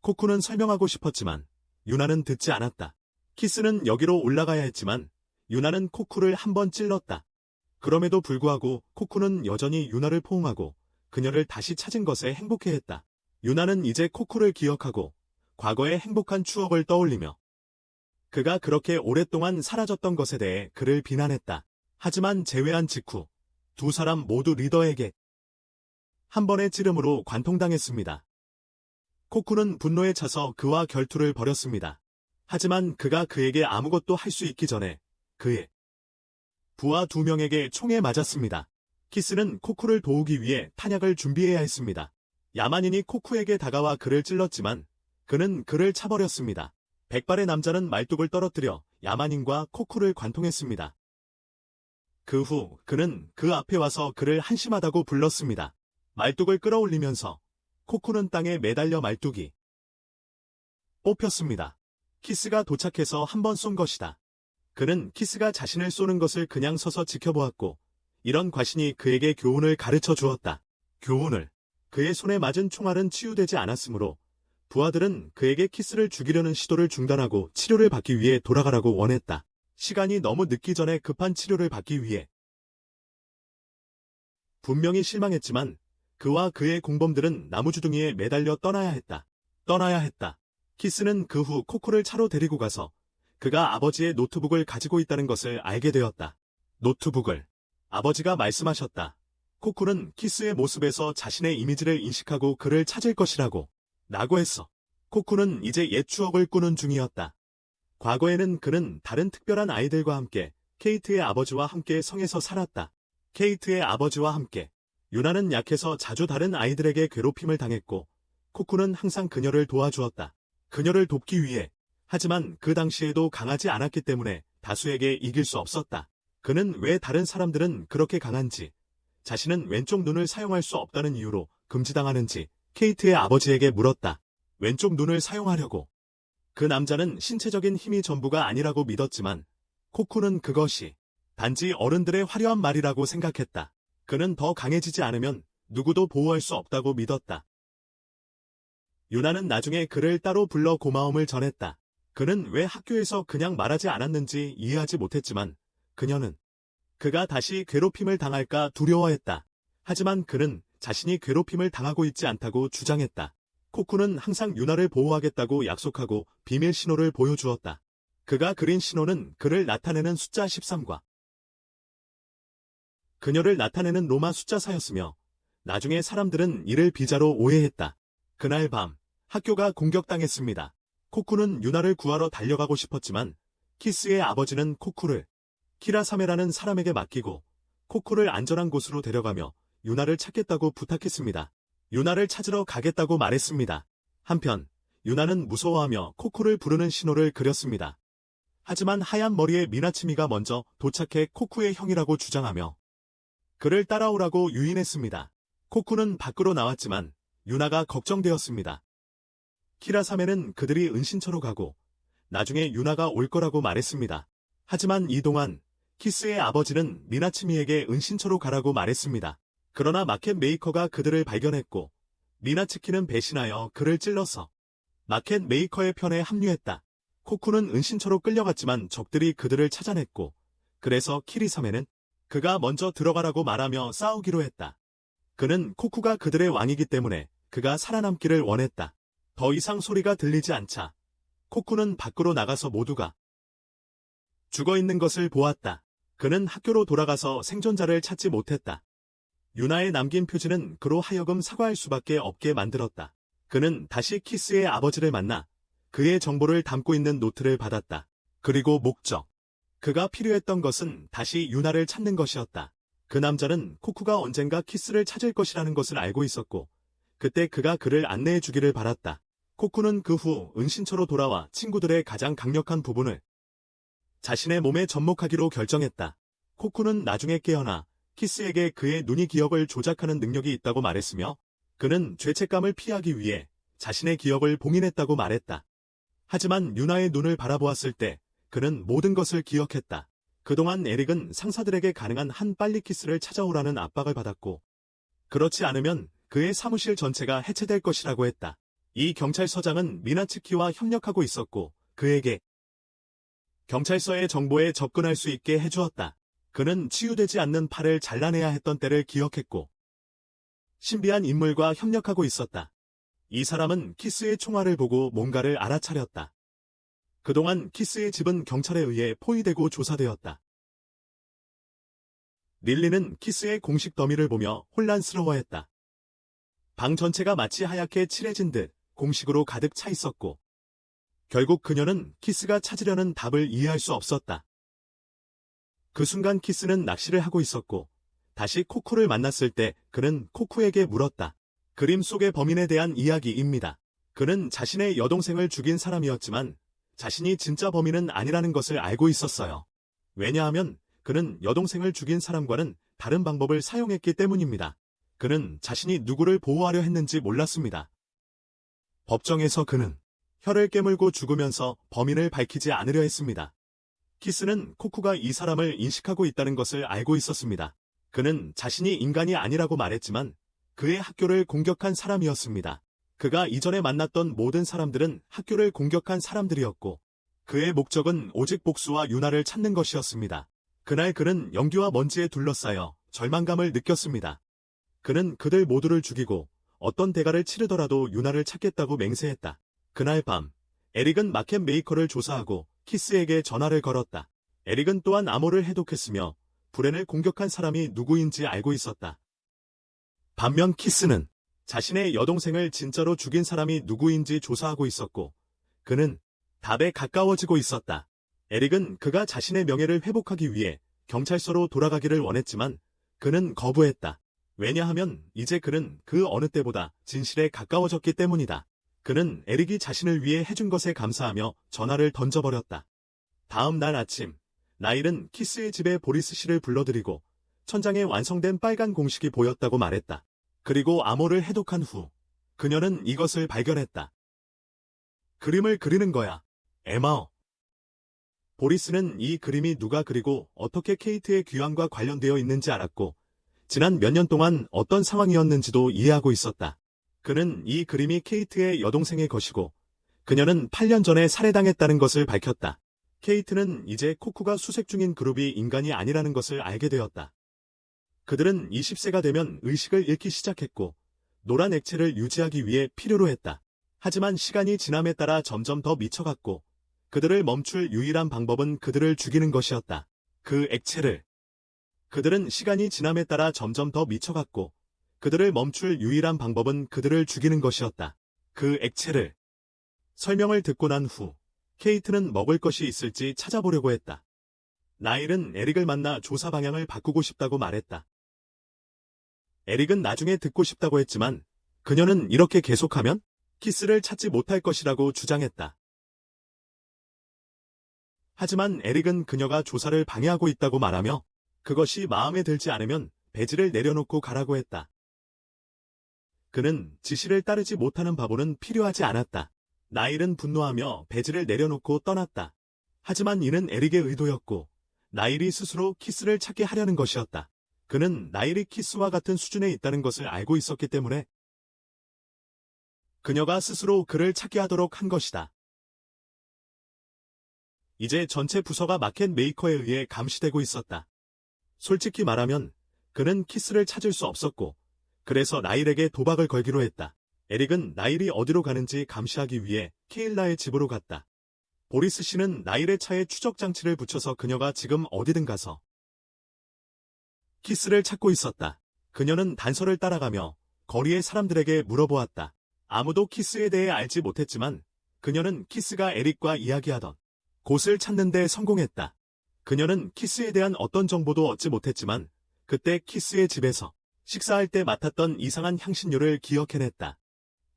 코쿠는 설명하고 싶었지만 유나는 듣지 않았다. 키스는 여기로 올라가야 했지만 유나는 코쿠를 한 번 찔렀다. 그럼에도 불구하고 코쿠는 여전히 유나를 포옹하고 그녀를 다시 찾은 것에 행복해했다. 유나는 이제 코쿠를 기억하고 과거의 행복한 추억을 떠올리며 그가 그렇게 오랫동안 사라졌던 것에 대해 그를 비난했다. 하지만 재회한 직후 2사람 모두 리더에게 한 번의 찌름으로 관통당했습니다. 코쿠는 분노에 차서 그와 결투를 벌였습니다. 하지만 그가 그에게 아무것도 할 수 있기 전에 그의 부하 2명에게 총에 맞았습니다. 키스는 코쿠를 도우기 위해 탄약을 준비해야 했습니다. 야만인이 코쿠에게 다가와 그를 찔렀지만 그는 그를 차버렸습니다. 백발의 남자는 말뚝을 떨어뜨려 야만인과 코쿠를 관통했습니다. 그 후 그는 그 앞에 와서 그를 한심하다고 불렀습니다. 말뚝을 끌어올리면서 코쿠는 땅에 매달려 말뚝이 뽑혔습니다. 키스가 도착해서 한 번 쏜 것이다. 그는 키스가 자신을 쏘는 것을 그냥 서서 지켜보았고 이런 과신이 그에게 교훈을 가르쳐 주었다. 교훈을. 그의 손에 맞은 총알은 치유되지 않았으므로 부하들은 그에게 키스를 죽이려는 시도를 중단하고 치료를 받기 위해 돌아가라고 원했다. 시간이 너무 늦기 전에 급한 치료를 받기 위해. 분명히 실망했지만 그와 그의 공범들은 나무주둥이에 매달려 떠나야 했다. 떠나야 했다. 키스는 그 후 코쿠를 차로 데리고 가서 그가 아버지의 노트북을 가지고 있다는 것을 알게 되었다. 노트북을. 아버지가 말씀하셨다. 코쿠는 키스의 모습에서 자신의 이미지를 인식하고 그를 찾을 것이라고. 라고 했어. 코쿠는 이제 옛 추억을 꾸는 중이었다. 과거에는 그는 다른 특별한 아이들과 함께 케이트의 아버지와 함께 성에서 살았다. 케이트의 아버지와 함께. 유나는 약해서 자주 다른 아이들에게 괴롭힘을 당했고 코쿠는 항상 그녀를 도와주었다. 그녀를 돕기 위해. 하지만 그 당시에도 강하지 않았기 때문에 다수에게 이길 수 없었다. 그는 왜 다른 사람들은 그렇게 강한지, 자신은 왼쪽 눈을 사용할 수 없다는 이유로 금지당하는지 케이트의 아버지에게 물었다. 왼쪽 눈을 사용하려고. 그 남자는 신체적인 힘이 전부가 아니라고 믿었지만 코쿠는 그것이 단지 어른들의 화려한 말이라고 생각했다. 그는 더 강해지지 않으면 누구도 보호할 수 없다고 믿었다. 유나는 나중에 그를 따로 불러 고마움을 전했다. 그는 왜 학교에서 그냥 말하지 않았는지 이해하지 못했지만 그녀는 그가 다시 괴롭힘을 당할까 두려워했다. 하지만 그는 자신이 괴롭힘을 당하고 있지 않다고 주장했다. 코쿠는 항상 유나를 보호하겠다고 약속하고 비밀 신호를 보여주었다. 그가 그린 신호는 그를 나타내는 숫자 13과 그녀를 나타내는 로마 숫자사였으며 나중에 사람들은 이를 비자로 오해했다. 그날 밤 학교가 공격당했습니다. 코쿠는 유나를 구하러 달려가고 싶었지만 키스의 아버지는 코쿠를 키라사메라는 사람에게 맡기고 코쿠를 안전한 곳으로 데려가며 유나를 찾겠다고 부탁했습니다. 유나를 찾으러 가겠다고 말했습니다. 한편 유나는 무서워하며 코쿠를 부르는 신호를 그렸습니다. 하지만 하얀 머리의 미나치미가 먼저 도착해 코쿠의 형이라고 주장하며 그를 따라오라고 유인했습니다. 코쿠는 밖으로 나왔지만 유나가 걱정되었습니다. 키라사메는 그들이 은신처로 가고 나중에 유나가 올 거라고 말했습니다. 하지만 이동안 키스의 아버지는 미나츠미에게 은신처로 가라고 말했습니다. 그러나 마켓 메이커가 그들을 발견했고 미나츠키는 배신하여 그를 찔러서 마켓 메이커의 편에 합류했다. 코쿠는 은신처로 끌려갔지만 적들이 그들을 찾아냈고 그래서 키리사메는 그가 먼저 들어가라고 말하며 싸우기로 했다. 그는 코쿠가 그들의 왕이기 때문에 그가 살아남기를 원했다. 더 이상 소리가 들리지 않자 코쿠는 밖으로 나가서 모두가 죽어있는 것을 보았다. 그는 학교로 돌아가서 생존자를 찾지 못했다. 유나의 남긴 표지는 그로 하여금 사과할 수밖에 없게 만들었다. 그는 다시 키스의 아버지를 만나 그의 정보를 담고 있는 노트를 받았다. 그리고 목적. 그가 필요했던 것은 다시 유나를 찾는 것이었다. 그 남자는 코쿠가 언젠가 키스를 찾을 것이라는 것을 알고 있었고 그때 그가 그를 안내해 주기를 바랐다. 코쿠는 그 후 은신처로 돌아와 친구들의 가장 강력한 부분을 자신의 몸에 접목하기로 결정했다. 코쿠는 나중에 깨어나 키스에게 그의 눈이 기억을 조작하는 능력이 있다고 말했으며 그는 죄책감을 피하기 위해 자신의 기억을 봉인했다고 말했다. 하지만 유나의 눈을 바라보았을 때 그는 모든 것을 기억했다. 그동안 에릭은 상사들에게 가능한 한 빨리 키스를 찾아오라는 압박을 받았고 그렇지 않으면 그의 사무실 전체가 해체될 것이라고 했다. 이 경찰서장은 미나츠키와 협력하고 있었고 그에게 경찰서의 정보에 접근할 수 있게 해주었다. 그는 치유되지 않는 팔을 잘라내야 했던 때를 기억했고 신비한 인물과 협력하고 있었다. 이 사람은 키스의 총알을 보고 뭔가를 알아차렸다. 그동안 키스의 집은 경찰에 의해 포위되고 조사되었다. 릴리는 키스의 공식 더미를 보며 혼란스러워했다. 방 전체가 마치 하얗게 칠해진 듯 공식으로 가득 차 있었고 결국 그녀는 키스가 찾으려는 답을 이해할 수 없었다. 그 순간 키스는 낚시를 하고 있었고 다시 코쿠를 만났을 때 그는 코쿠에게 물었다. 그림 속의 범인에 대한 이야기입니다. 그는 자신의 여동생을 죽인 사람이었지만 자신이 진짜 범인은 아니라는 것을 알고 있었어요. 왜냐하면 그는 여동생을 죽인 사람과는 다른 방법을 사용했기 때문입니다. 그는 자신이 누구를 보호하려 했는지 몰랐습니다. 법정에서 그는 혀를 깨물고 죽으면서 범인을 밝히지 않으려 했습니다. 키스는 코쿠가 이 사람을 인식하고 있다는 것을 알고 있었습니다. 그는 자신이 인간이 아니라고 말했지만 그의 학교를 공격한 사람이었습니다. 그가 이전에 만났던 모든 사람들은 학교를 공격한 사람들이었고 그의 목적은 오직 복수와 유나를 찾는 것이었습니다. 그날 그는 연기와 먼지에 둘러싸여 절망감을 느꼈습니다. 그는 그들 모두를 죽이고 어떤 대가를 치르더라도 유나를 찾겠다고 맹세했다. 그날 밤 에릭은 마켓 메이커를 조사하고 키스에게 전화를 걸었다. 에릭은 또한 암호를 해독했으며 브렌을 공격한 사람이 누구인지 알고 있었다. 반면 키스는 자신의 여동생을 진짜로 죽인 사람이 누구인지 조사하고 있었고 그는 답에 가까워지고 있었다. 에릭은 그가 자신의 명예를 회복하기 위해 경찰서로 돌아가기를 원했지만 그는 거부했다. 왜냐하면 이제 그는 그 어느 때보다 진실에 가까워졌기 때문이다. 그는 에릭이 자신을 위해 해준 것에 감사하며 전화를 던져버렸다. 다음 날 아침 나일은 키스의 집에 보리스 씨를 불러들이고 천장에 완성된 빨간 공식이 보였다고 말했다. 그리고 암호를 해독한 후 그녀는 이것을 발견했다. 그림을 그리는 거야. 에마어. 보리스는 이 그림이 누가 그리고 어떻게 케이트의 귀환과 관련되어 있는지 알았고 지난 몇 년 동안 어떤 상황이었는지도 이해하고 있었다. 그는 이 그림이 케이트의 여동생의 것이고 그녀는 8년 전에 살해당했다는 것을 밝혔다. 케이트는 이제 코쿠가 수색 중인 그룹이 인간이 아니라는 것을 알게 되었다. 그들은 20세가 되면 의식을 잃기 시작했고 노란 액체를 유지하기 위해 필요로 했다. 하지만 시간이 지남에 따라 점점 더 미쳐갔고 그들을 멈출 유일한 방법은 그들을 죽이는 것이었다. 그 액체를 그들은 시간이 지남에 따라 점점 더 미쳐갔고 그들을 멈출 유일한 방법은 그들을 죽이는 것이었다. 그 액체를 설명을 듣고 난 후 케이트는 먹을 것이 있을지 찾아보려고 했다. 나일은 에릭을 만나 조사 방향을 바꾸고 싶다고 말했다. 에릭은 나중에 듣고 싶다고 했지만 그녀는 이렇게 계속하면 키스를 찾지 못할 것이라고 주장했다. 하지만 에릭은 그녀가 조사를 방해하고 있다고 말하며 그것이 마음에 들지 않으면 배지를 내려놓고 가라고 했다. 그는 지시를 따르지 못하는 바보는 필요하지 않았다. 나일은 분노하며 배지를 내려놓고 떠났다. 하지만 이는 에릭의 의도였고 나일이 스스로 키스를 찾게 하려는 것이었다. 그는 나일이 키스와 같은 수준에 있다는 것을 알고 있었기 때문에 그녀가 스스로 그를 찾게 하도록 한 것이다. 이제 전체 부서가 마켓 메이커에 의해 감시되고 있었다. 솔직히 말하면 그는 키스를 찾을 수 없었고 그래서 나일에게 도박을 걸기로 했다. 에릭은 나일이 어디로 가는지 감시하기 위해 케일라의 집으로 갔다. 보리스 씨는 나일의 차에 추적 장치를 붙여서 그녀가 지금 어디든 가서 키스를 찾고 있었다. 그녀는 단서를 따라가며 거리의 사람들에게 물어보았다. 아무도 키스에 대해 알지 못했지만 그녀는 키스가 에릭과 이야기하던 곳을 찾는 데 성공했다. 그녀는 키스에 대한 어떤 정보도 얻지 못했지만 그때 키스의 집에서 식사할 때 맡았던 이상한 향신료를 기억해냈다.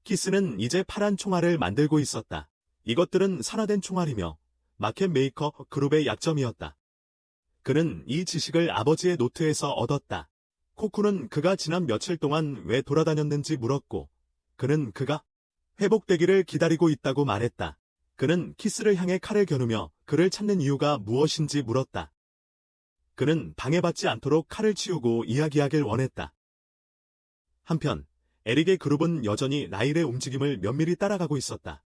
키스는 이제 파란 총알을 만들고 있었다. 이것들은 산화된 총알이며 마켓 메이커 그룹의 약점이었다. 그는 이 지식을 아버지의 노트에서 얻었다. 코쿠는 그가 지난 며칠 동안 왜 돌아다녔는지 물었고 그는 그가 회복되기를 기다리고 있다고 말했다. 그는 키스를 향해 칼을 겨누며 그를 찾는 이유가 무엇인지 물었다. 그는 방해받지 않도록 칼을 치우고 이야기하길 원했다. 한편 에릭의 그룹은 여전히 나일의 움직임을 면밀히 따라가고 있었다.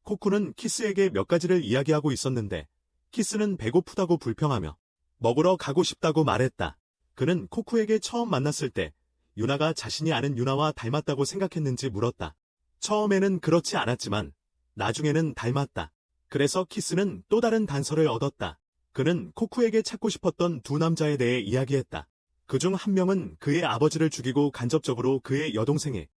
코쿠는 키스에게 몇 가지를 이야기하고 있었는데 키스는 배고프다고 불평하며 먹으러 가고 싶다고 말했다. 그는 코쿠에게 처음 만났을 때 유나가 자신이 아는 유나와 닮았다고 생각했는지 물었다. 처음에는 그렇지 않았지만 나중에는 닮았다. 그래서 키스는 또 다른 단서를 얻었다. 그는 코쿠에게 찾고 싶었던 두 남자에 대해 이야기했다. 그중 한 명은 그의 아버지를 죽이고 간접적으로 그의 여동생의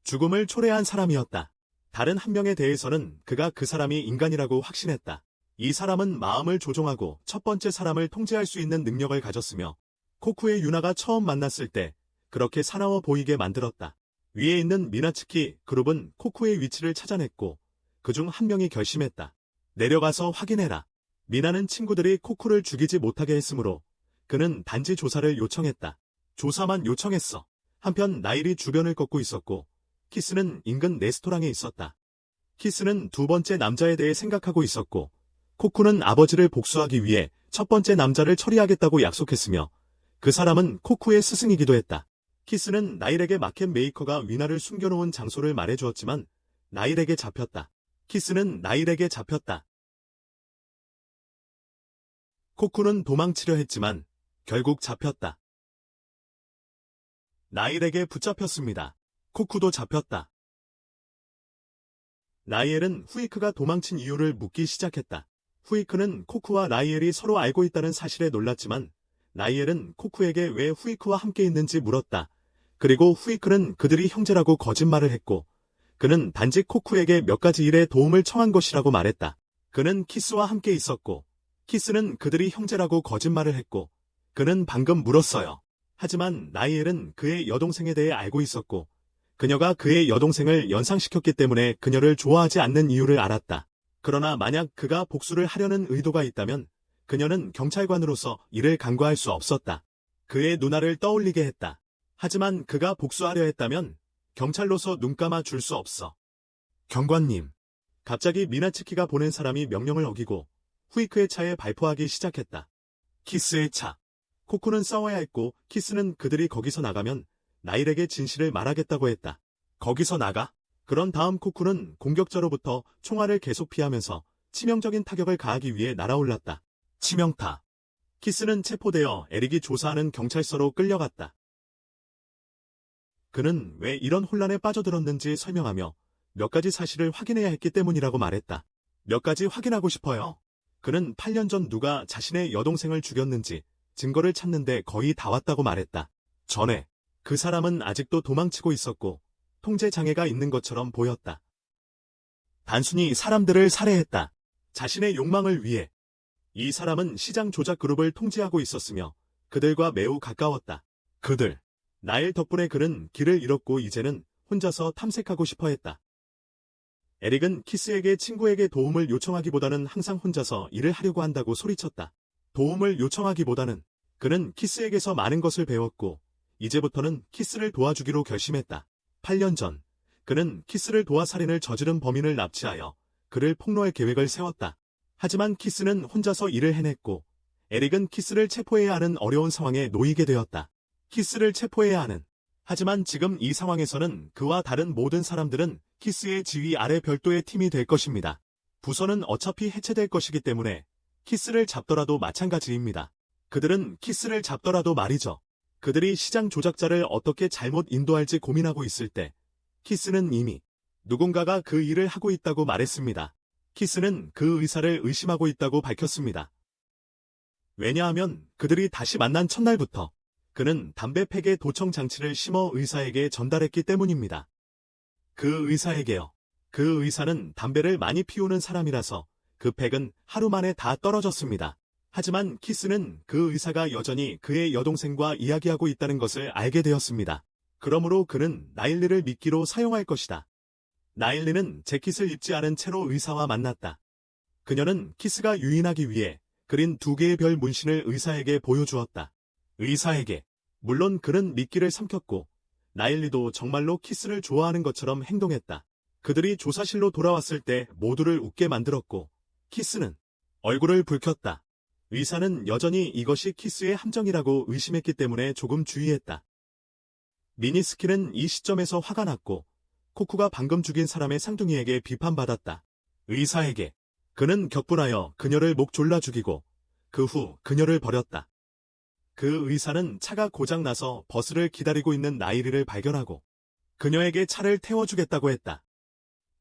죽음을 초래한 사람이었다. 다른 한 명에 대해서는 그가 그 사람이 인간이라고 확신했다. 이 사람은 마음을 조종하고 첫 번째 사람을 통제할 수 있는 능력을 가졌으며 코쿠의 유나가 처음 만났을 때 그렇게 사나워 보이게 만들었다. 위에 있는 미나츠키 그룹은 코쿠의 위치를 찾아냈고 그중 한 명이 결심했다. 내려가서 확인해라. 미나는 친구들이 코쿠를 죽이지 못하게 했으므로 그는 단지 조사를 요청했다. 조사만 요청했어. 한편 나일이 주변을 걷고 있었고 키스는 인근 레스토랑에 있었다. 키스는 두 번째 남자에 대해 생각하고 있었고 코쿠는 아버지를 복수하기 위해 첫 번째 남자를 처리하겠다고 약속했으며 그 사람은 코쿠의 스승이기도 했다. 키스는 나일에게 마켓 메이커가 위나를 숨겨놓은 장소를 말해주었지만 나일에게 잡혔다. 키스는 나일에게 잡혔다. 코쿠는 도망치려 했지만 결국 잡혔다. 나일에게 붙잡혔습니다. 코쿠도 잡혔다. 나이엘은 후이크가 도망친 이유를 묻기 시작했다. 후이크는 코쿠와 나이엘이 서로 알고 있다는 사실에 놀랐지만 나이엘은 코쿠에게 왜 후이크와 함께 있는지 물었다. 그리고 후이크는 그들이 형제라고 거짓말을 했고 그는 단지 코쿠에게 몇 가지 일에 도움을 청한 것이라고 말했다. 그는 키스와 함께 있었고 키스는 그들이 형제라고 거짓말을 했고 그는 방금 물었어요. 하지만 나이엘은 그의 여동생에 대해 알고 있었고 그녀가 그의 여동생을 연상시켰기 때문에 그녀를 좋아하지 않는 이유를 알았다. 그러나 만약 그가 복수를 하려는 의도가 있다면 그녀는 경찰관으로서 이를 간과할 수 없었다. 그의 누나를 떠올리게 했다. 하지만 그가 복수하려 했다면 경찰로서 눈 감아 줄 수 없어. 경관님. 갑자기 미나츠키가 보낸 사람이 명령을 어기고 후이크의 차에 발포하기 시작했다. 키스의 차. 코쿠는 싸워야 했고 키스는 그들이 거기서 나가면 나일에게 진실을 말하겠다고 했다. 거기서 나가? 그런 다음 코쿠는 공격자로부터 총알을 계속 피하면서 치명적인 타격을 가하기 위해 날아올랐다. 치명타. 키스는 체포되어 에릭이 조사하는 경찰서로 끌려갔다. 그는 왜 이런 혼란에 빠져들었는지 설명하며 몇 가지 사실을 확인해야 했기 때문이라고 말했다. 몇 가지 확인하고 싶어요. 그는 8년 전 누가 자신의 여동생을 죽였는지 증거를 찾는데 거의 다 왔다고 말했다. 전에 그 사람은 아직도 도망치고 있었고 통제 장애가 있는 것처럼 보였다. 단순히 사람들을 살해했다. 자신의 욕망을 위해. 이 사람은 시장 조작 그룹을 통제하고 있었으며 그들과 매우 가까웠다. 그들. 나일 덕분에 그는 길을 잃었고 이제는 혼자서 탐색하고 싶어 했다. 에릭은 키스에게 친구에게 도움을 요청하기보다는 항상 혼자서 일을 하려고 한다고 소리쳤다. 도움을 요청하기보다는 그는 키스에게서 많은 것을 배웠고 이제부터는 키스를 도와주기로 결심했다. 8년 전 그는 키스를 도와 살인을 저지른 범인을 납치하여 그를 폭로할 계획을 세웠다. 하지만 키스는 혼자서 일을 해냈고 에릭은 키스를 체포해야 하는 어려운 상황에 놓이게 되었다. 키스를 체포해야 하는. 하지만 지금 이 상황에서는 그와 다른 모든 사람들은 키스의 지휘 아래 별도의 팀이 될 것입니다. 부서는 어차피 해체될 것이기 때문에 키스를 잡더라도 마찬가지입니다. 그들은 키스를 잡더라도 말이죠. 그들이 시장 조작자를 어떻게 잘못 인도할지 고민하고 있을 때 키스는 이미 누군가가 그 일을 하고 있다고 말했습니다. 키스는 그 의사를 의심하고 있다고 밝혔습니다. 왜냐하면 그들이 다시 만난 첫날부터 그는 담배 팩에 도청 장치를 심어 의사에게 전달했기 때문입니다. 그 의사에게요. 그 의사는 담배를 많이 피우는 사람이라서 그 팩은 하루 만에 다 떨어졌습니다. 하지만 키스는 그 의사가 여전히 그의 여동생과 이야기하고 있다는 것을 알게 되었습니다. 그러므로 그는 나일리를 미끼로 사용할 것이다. 나일리는 재킷을 입지 않은 채로 의사와 만났다. 그녀는 키스가 유인하기 위해 그린 2개의 별 문신을 의사에게 보여주었다. 의사에게. 물론 그는 미끼를 삼켰고 나일리도 정말로 키스를 좋아하는 것처럼 행동했다. 그들이 조사실로 돌아왔을 때 모두를 웃게 만들었고 키스는 얼굴을 붉혔다. 의사는 여전히 이것이 키스의 함정이라고 의심했기 때문에 조금 주의했다. 미니스키는 이 시점에서 화가 났고 코쿠가 방금 죽인 사람의 쌍둥이에게 비판받았다. 의사에게. 그는 격분하여 그녀를 목 졸라 죽이고 그 후 그녀를 버렸다. 그 의사는 차가 고장나서 버스를 기다리고 있는 나일리를 발견하고 그녀에게 차를 태워주겠다고 했다.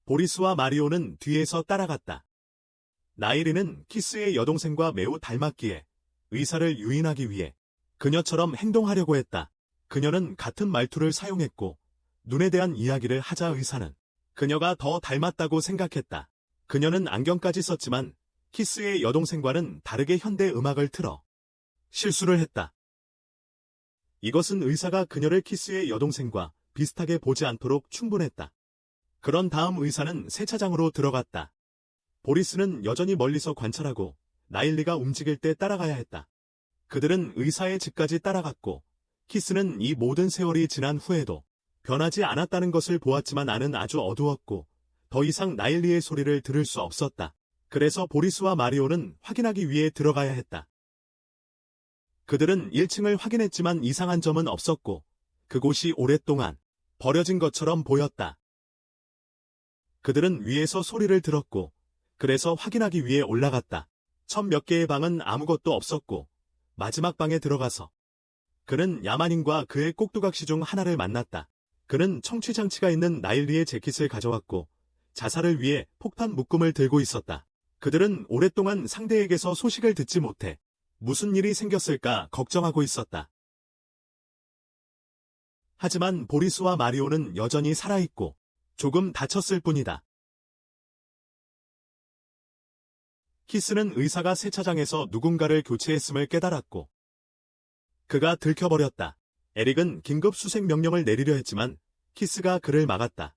보리스와 마리오는 뒤에서 따라갔다. 나일리는 키스의 여동생과 매우 닮았기에 의사를 유인하기 위해 그녀처럼 행동하려고 했다. 그녀는 같은 말투를 사용했고 눈에 대한 이야기를 하자 의사는 그녀가 더 닮았다고 생각했다. 그녀는 안경까지 썼지만 키스의 여동생과는 다르게 현대 음악을 틀어 실수를 했다. 이것은 의사가 그녀를 키스의 여동생과 비슷하게 보지 않도록 충분했다. 그런 다음 의사는 세차장으로 들어갔다. 보리스는 여전히 멀리서 관찰하고 나일리가 움직일 때 따라가야 했다. 그들은 의사의 집까지 따라갔고 키스는 이 모든 세월이 지난 후에도 변하지 않았다는 것을 보았지만 안은 아주 어두웠고 더 이상 나일리의 소리를 들을 수 없었다. 그래서 보리스와 마리오는 확인하기 위해 들어가야 했다. 그들은 1층을 확인했지만 이상한 점은 없었고 그곳이 오랫동안 버려진 것처럼 보였다. 그들은 위에서 소리를 들었고 그래서 확인하기 위해 올라갔다. 첫 몇 개의 방은 아무것도 없었고 마지막 방에 들어가서 그는 야만인과 그의 꼭두각시 중 하나를 만났다. 그는 청취장치가 있는 나일리의 재킷을 가져왔고 자살을 위해 폭탄 묶음을 들고 있었다. 그들은 오랫동안 상대에게서 소식을 듣지 못해 무슨 일이 생겼을까 걱정하고 있었다. 하지만 보리스와 마리오는 여전히 살아있고 조금 다쳤을 뿐이다. 키스는 의사가 세차장에서 누군가를 교체했음을 깨달았고 그가 들켜버렸다. 에릭은 긴급 수색 명령을 내리려 했지만 키스가 그를 막았다.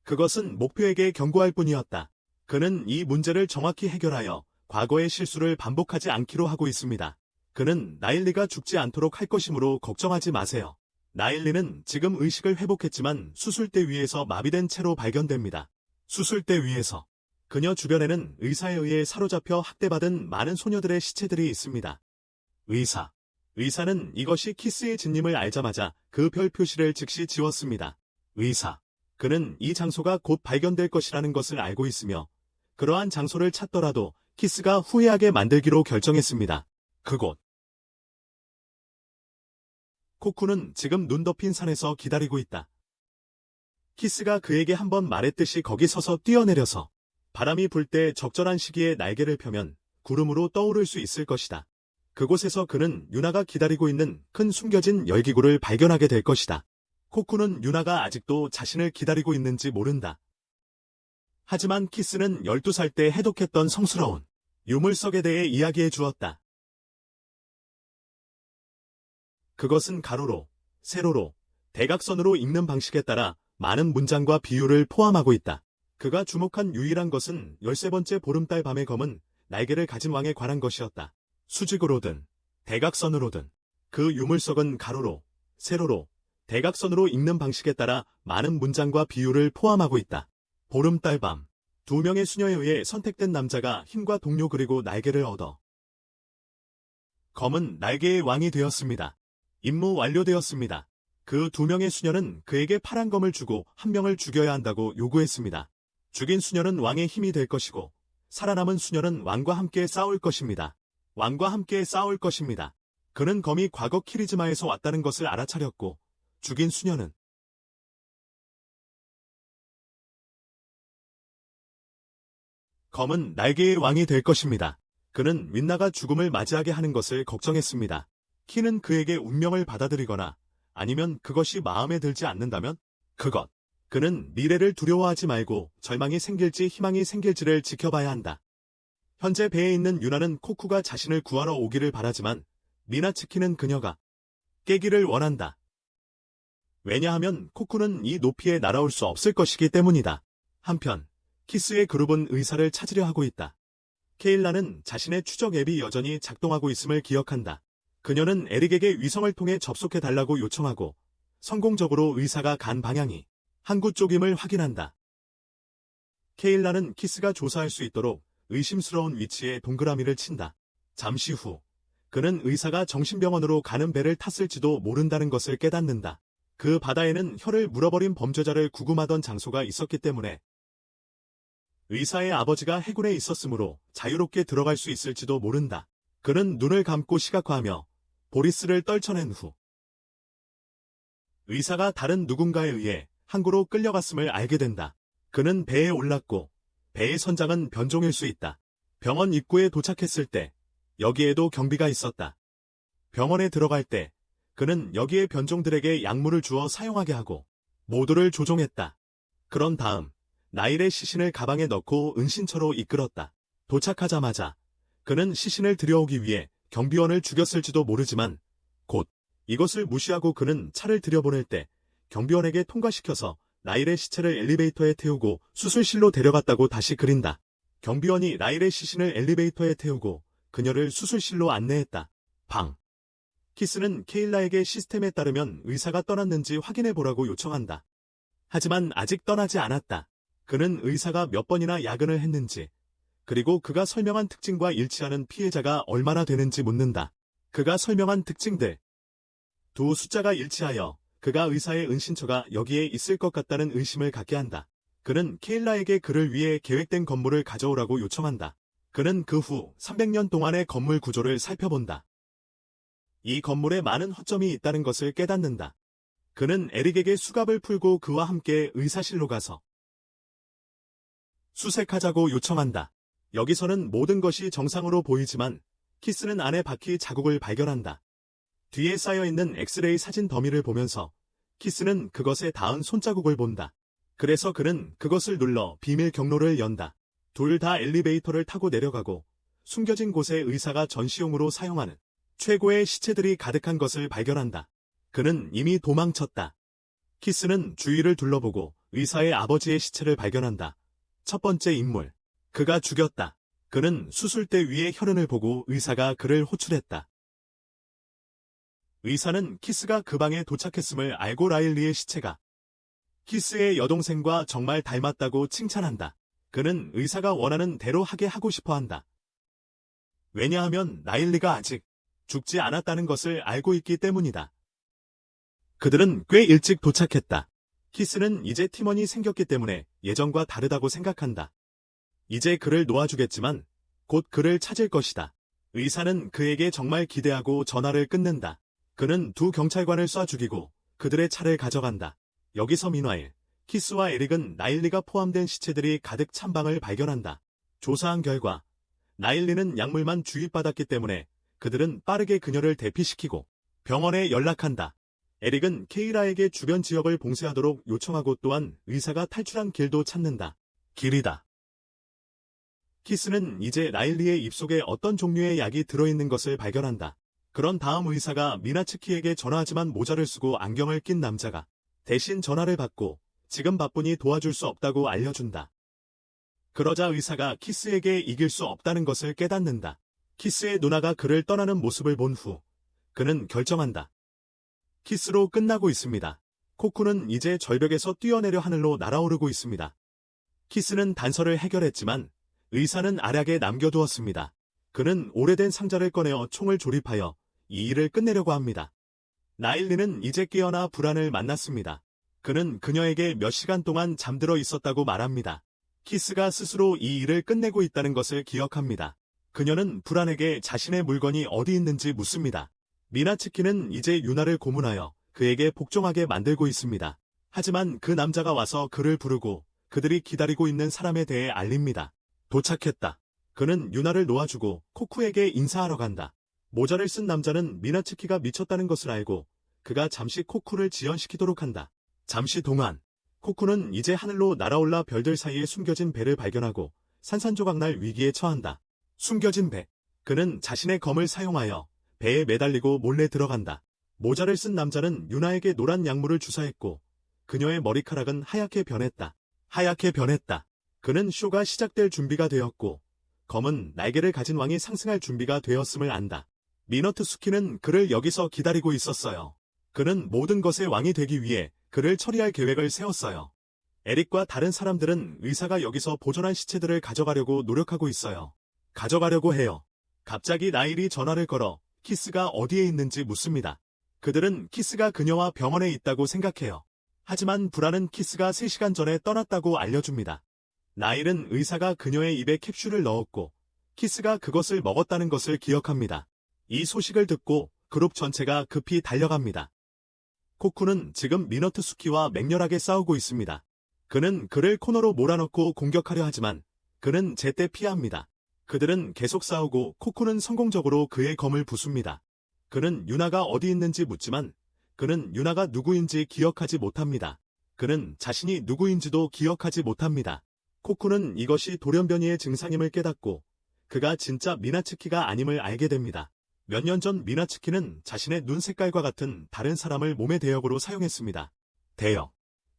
그것은 목표에게 경고할 뿐이었다. 그는 이 문제를 정확히 해결하여 과거의 실수를 반복하지 않기로 하고 있습니다. 그는 나일리가 죽지 않도록 할 것이므로 걱정하지 마세요. 나일리는 지금 의식을 회복했지만 수술대 위에서 마비된 채로 발견됩니다. 수술대 위에서 그녀 주변에는 의사에 의해 사로잡혀 학대받은 많은 소녀들의 시체들이 있습니다. 의사는 이것이 키스의 진님을 알자마자 그 별 표시를 즉시 지웠습니다. 그는 이 장소가 곧 발견될 것이라는 것을 알고 있으며 그러한 장소를 찾더라도 키스가 후회하게 만들기로 결정했습니다. 그곳. 코쿠는 지금 눈 덮인 산에서 기다리고 있다. 키스가 그에게 한번 말했듯이 거기 서서 뛰어내려서 바람이 불 때 적절한 시기에 날개를 펴면 구름으로 떠오를 수 있을 것이다. 그곳에서 그는 유나가 기다리고 있는 큰 숨겨진 열기구를 발견하게 될 것이다. 코쿠는 유나가 아직도 자신을 기다리고 있는지 모른다. 하지만 키스는 12살 때 해독했던 성스러운 유물석에 대해 이야기해 주었다. 그것은 가로로, 세로로, 대각선으로 읽는 방식에 따라 많은 문장과 비유를 포함하고 있다. 그가 주목한 유일한 것은 13번째 보름달 밤의 검은 날개를 가진 왕에 관한 것이었다. 수직으로든 대각선으로든 그 유물석은 가로로, 세로로, 대각선으로 읽는 방식에 따라 많은 문장과 비유를 포함하고 있다. 보름달 밤. 두 명의 수녀에 의해 선택된 남자가 힘과 동료 그리고 날개를 얻어 검은 날개의 왕이 되었습니다. 임무 완료되었습니다. 그 두 명의 수녀는 그에게 파란 검을 주고 한 명을 죽여야 한다고 요구했습니다. 죽인 수녀는 왕의 힘이 될 것이고 살아남은 수녀는 왕과 함께 싸울 것입니다. 왕과 함께 싸울 것입니다. 그는 검이 과거 키리즈마에서 왔다는 것을 알아차렸고 죽인 수녀는 검은 날개의 왕이 될 것입니다. 그는 윈나가 죽음을 맞이하게 하는 것을 걱정했습니다. 키는 그에게 운명을 받아들이거나 아니면 그것이 마음에 들지 않는다면 그는 미래를 두려워하지 말고 절망이 생길지 희망이 생길지를 지켜봐야 한다. 현재 배에 있는 유나는 코쿠가 자신을 구하러 오기를 바라지만 미나츠키는 그녀가 깨기를 원한다. 왜냐하면 코쿠는 이 높이에 날아올 수 없을 것이기 때문이다. 한편 키스의 그룹은 의사를 찾으려 하고 있다. 케일라는 자신의 추적 앱이 여전히 작동하고 있음을 기억한다. 그녀는 에릭에게 위성을 통해 접속해달라고 요청하고 성공적으로 의사가 간 방향이 항구 쪽임을 확인한다. 케일라는 키스가 조사할 수 있도록 의심스러운 위치에 동그라미를 친다. 잠시 후 그는 의사가 정신병원으로 가는 배를 탔을지도 모른다는 것을 깨닫는다. 그 바다에는 혀를 물어버린 범죄자를 구금하던 장소가 있었기 때문에 의사의 아버지가 해군에 있었으므로 자유롭게 들어갈 수 있을지도 모른다. 그는 눈을 감고 시각화하며 보리스를 떨쳐낸 후 의사가 다른 누군가에 의해 항구로 끌려갔음을 알게 된다. 그는 배에 올랐고 배의 선장은 변종일 수 있다. 병원 입구에 도착했을 때 여기에도 경비가 있었다. 병원에 들어갈 때 그는 여기에 변종들에게 약물을 주어 사용하게 하고 모두를 조종했다. 그런 다음 나일의 시신을 가방에 넣고 은신처로 이끌었다. 도착하자마자 그는 시신을 들여오기 위해 경비원을 죽였을지도 모르지만 곧 이것을 무시하고 그는 차를 들여보낼 때 경비원에게 통과시켜서 나일의 시체를 엘리베이터에 태우고 수술실로 데려갔다고 다시 그린다. 경비원이 나일의 시신을 엘리베이터에 태우고 그녀를 수술실로 안내했다. 방. 키스는 케일라에게 시스템에 따르면 의사가 떠났는지 확인해보라고 요청한다. 하지만 아직 떠나지 않았다. 그는 의사가 몇 번이나 야근을 했는지 그리고 그가 설명한 특징과 일치하는 피해자가 얼마나 되는지 묻는다. 그가 설명한 특징들. 두 숫자가 일치하여 그가 의사의 은신처가 여기에 있을 것 같다는 의심을 갖게 한다. 그는 케일라에게 그를 위해 계획된 건물을 가져오라고 요청한다. 그는 그 후 300년 동안의 건물 구조를 살펴본다. 이 건물에 많은 허점이 있다는 것을 깨닫는다. 그는 에릭에게 수갑을 풀고 그와 함께 의사실로 가서 수색하자고 요청한다. 여기서는 모든 것이 정상으로 보이지만 키스는 안에 바퀴 자국을 발견한다. 뒤에 쌓여있는 엑스레이 사진 더미를 보면서 키스는 그것에 닿은 손자국을 본다. 그래서 그는 그것을 눌러 비밀 경로를 연다. 둘 다 엘리베이터를 타고 내려가고 숨겨진 곳에 의사가 전시용으로 사용하는 최고의 시체들이 가득한 것을 발견한다. 그는 이미 도망쳤다. 키스는 주위를 둘러보고 의사의 아버지의 시체를 발견한다. 첫 번째 인물. 그가 죽였다. 그는 수술대 위의 혈흔을 보고 의사가 그를 호출했다. 의사는 키스가 그 방에 도착했음을 알고 라일리의 시체가 키스의 여동생과 정말 닮았다고 칭찬한다. 그는 의사가 원하는 대로 하게 하고 싶어 한다. 왜냐하면 라일리가 아직 죽지 않았다는 것을 알고 있기 때문이다. 그들은 꽤 일찍 도착했다. 키스는 이제 팀원이 생겼기 때문에 예전과 다르다고 생각한다. 이제 그를 놓아주겠지만 곧 그를 찾을 것이다. 의사는 그에게 정말 기대하고 전화를 끊는다. 그는 두 경찰관을 쏴 죽이고 그들의 차를 가져간다. 여기서 민화일, 키스와 에릭은 나일리가 포함된 시체들이 가득 찬 방을 발견한다. 조사한 결과 나일리는 약물만 주입받았기 때문에 그들은 빠르게 그녀를 대피시키고 병원에 연락한다. 에릭은 케이라에게 주변 지역을 봉쇄하도록 요청하고 또한 의사가 탈출한 길도 찾는다. 길이다. 키스는 이제 나일리의 입속에 어떤 종류의 약이 들어있는 것을 발견한다. 그런 다음 의사가 미나츠키에게 전화하지만 모자를 쓰고 안경을 낀 남자가 대신 전화를 받고 지금 바쁘니 도와줄 수 없다고 알려준다. 그러자 의사가 키스에게 이길 수 없다는 것을 깨닫는다. 키스의 누나가 그를 떠나는 모습을 본 후 그는 결정한다. 키스로 끝나고 있습니다. 코쿠는 이제 절벽에서 뛰어내려 하늘로 날아오르고 있습니다. 키스는 단서를 해결했지만 의사는 알약에 남겨두었습니다. 그는 오래된 상자를 꺼내어 총을 조립하여 이 일을 끝내려고 합니다. 나일리는 이제 깨어나 불안을 만났습니다. 그는 그녀에게 몇 시간 동안 잠들어 있었다고 말합니다. 키스가 스스로 이 일을 끝내고 있다는 것을 기억합니다. 그녀는 불안에게 자신의 물건이 어디 있는지 묻습니다. 미나츠키는 이제 유나를 고문하여 그에게 복종하게 만들고 있습니다. 하지만 그 남자가 와서 그를 부르고 그들이 기다리고 있는 사람에 대해 알립니다. 도착했다. 그는 유나를 놓아주고 코쿠에게 인사하러 간다. 모자를 쓴 남자는 미나츠키가 미쳤다는 것을 알고 그가 잠시 코쿠를 지연시키도록 한다. 잠시 동안 코쿠는 이제 하늘로 날아올라 별들 사이에 숨겨진 배를 발견하고 산산조각 날 위기에 처한다. 숨겨진 배. 그는 자신의 검을 사용하여 배에 매달리고 몰래 들어간다. 모자를 쓴 남자는 유나에게 노란 약물을 주사했고 그녀의 머리카락은 하얗게 변했다. 하얗게 변했다. 그는 쇼가 시작될 준비가 되었고 검은 날개를 가진 왕이 상승할 준비가 되었음을 안다. 미너트수키는 그를 여기서 기다리고 있었어요. 그는 모든 것의 왕이 되기 위해 그를 처리할 계획을 세웠어요. 에릭과 다른 사람들은 의사가 여기서 보존한 시체들을 가져가려고 노력하고 있어요. 가져가려고 해요. 갑자기 나일이 전화를 걸어 키스가 어디에 있는지 묻습니다. 그들은 키스가 그녀와 병원에 있다고 생각해요. 하지만 불안은 키스가 3시간 전에 떠났다고 알려줍니다. 나일은 의사가 그녀의 입에 캡슐을 넣었고 키스가 그것을 먹었다는 것을 기억합니다. 이 소식을 듣고 그룹 전체가 급히 달려갑니다. 코쿠는 지금 미너트수키와 맹렬하게 싸우고 있습니다. 그는 그를 코너로 몰아넣고 공격하려 하지만 그는 제때 피합니다. 그들은 계속 싸우고 코쿠는 성공적으로 그의 검을 부숩니다. 그는 유나가 어디 있는지 묻지만 그는 유나가 누구인지 기억하지 못합니다. 그는 자신이 누구인지도 기억하지 못합니다. 코쿠는 이것이 돌연변이의 증상임을 깨닫고 그가 진짜 미나츠키가 아님을 알게 됩니다. 몇 년 전 미나츠키는 자신의 눈 색깔과 같은 다른 사람을 몸의 대역으로 사용했습니다. 대역.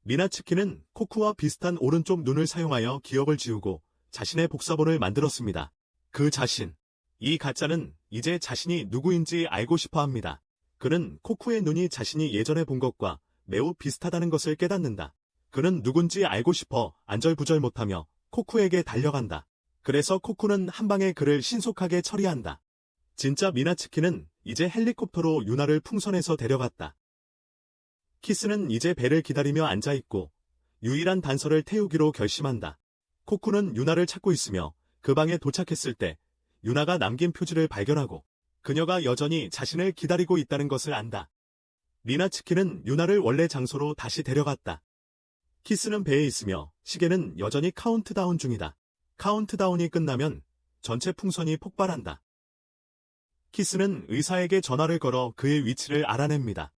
미나츠키는 코쿠와 비슷한 오른쪽 눈을 사용하여 기억을 지우고 자신의 복사본을 만들었습니다. 그 자신. 이 가짜는 이제 자신이 누구인지 알고 싶어 합니다. 그는 코쿠의 눈이 자신이 예전에 본 것과 매우 비슷하다는 것을 깨닫는다. 그는 누군지 알고 싶어 안절부절 못하며 코쿠에게 달려간다. 그래서 코쿠는 한 방에 그를 신속하게 처리한다. 진짜 미나츠키는 이제 헬리콥터로 유나를 풍선에서 데려갔다. 키스는 이제 배를 기다리며 앉아있고 유일한 단서를 태우기로 결심한다. 코쿠는 유나를 찾고 있으며 그 방에 도착했을 때 유나가 남긴 표지를 발견하고 그녀가 여전히 자신을 기다리고 있다는 것을 안다. 미나츠키는 유나를 원래 장소로 다시 데려갔다. 키스는 배에 있으며 시계는 여전히 카운트다운 중이다. 카운트다운이 끝나면 전체 풍선이 폭발한다. 키스는 의사에게 전화를 걸어 그의 위치를 알아냅니다.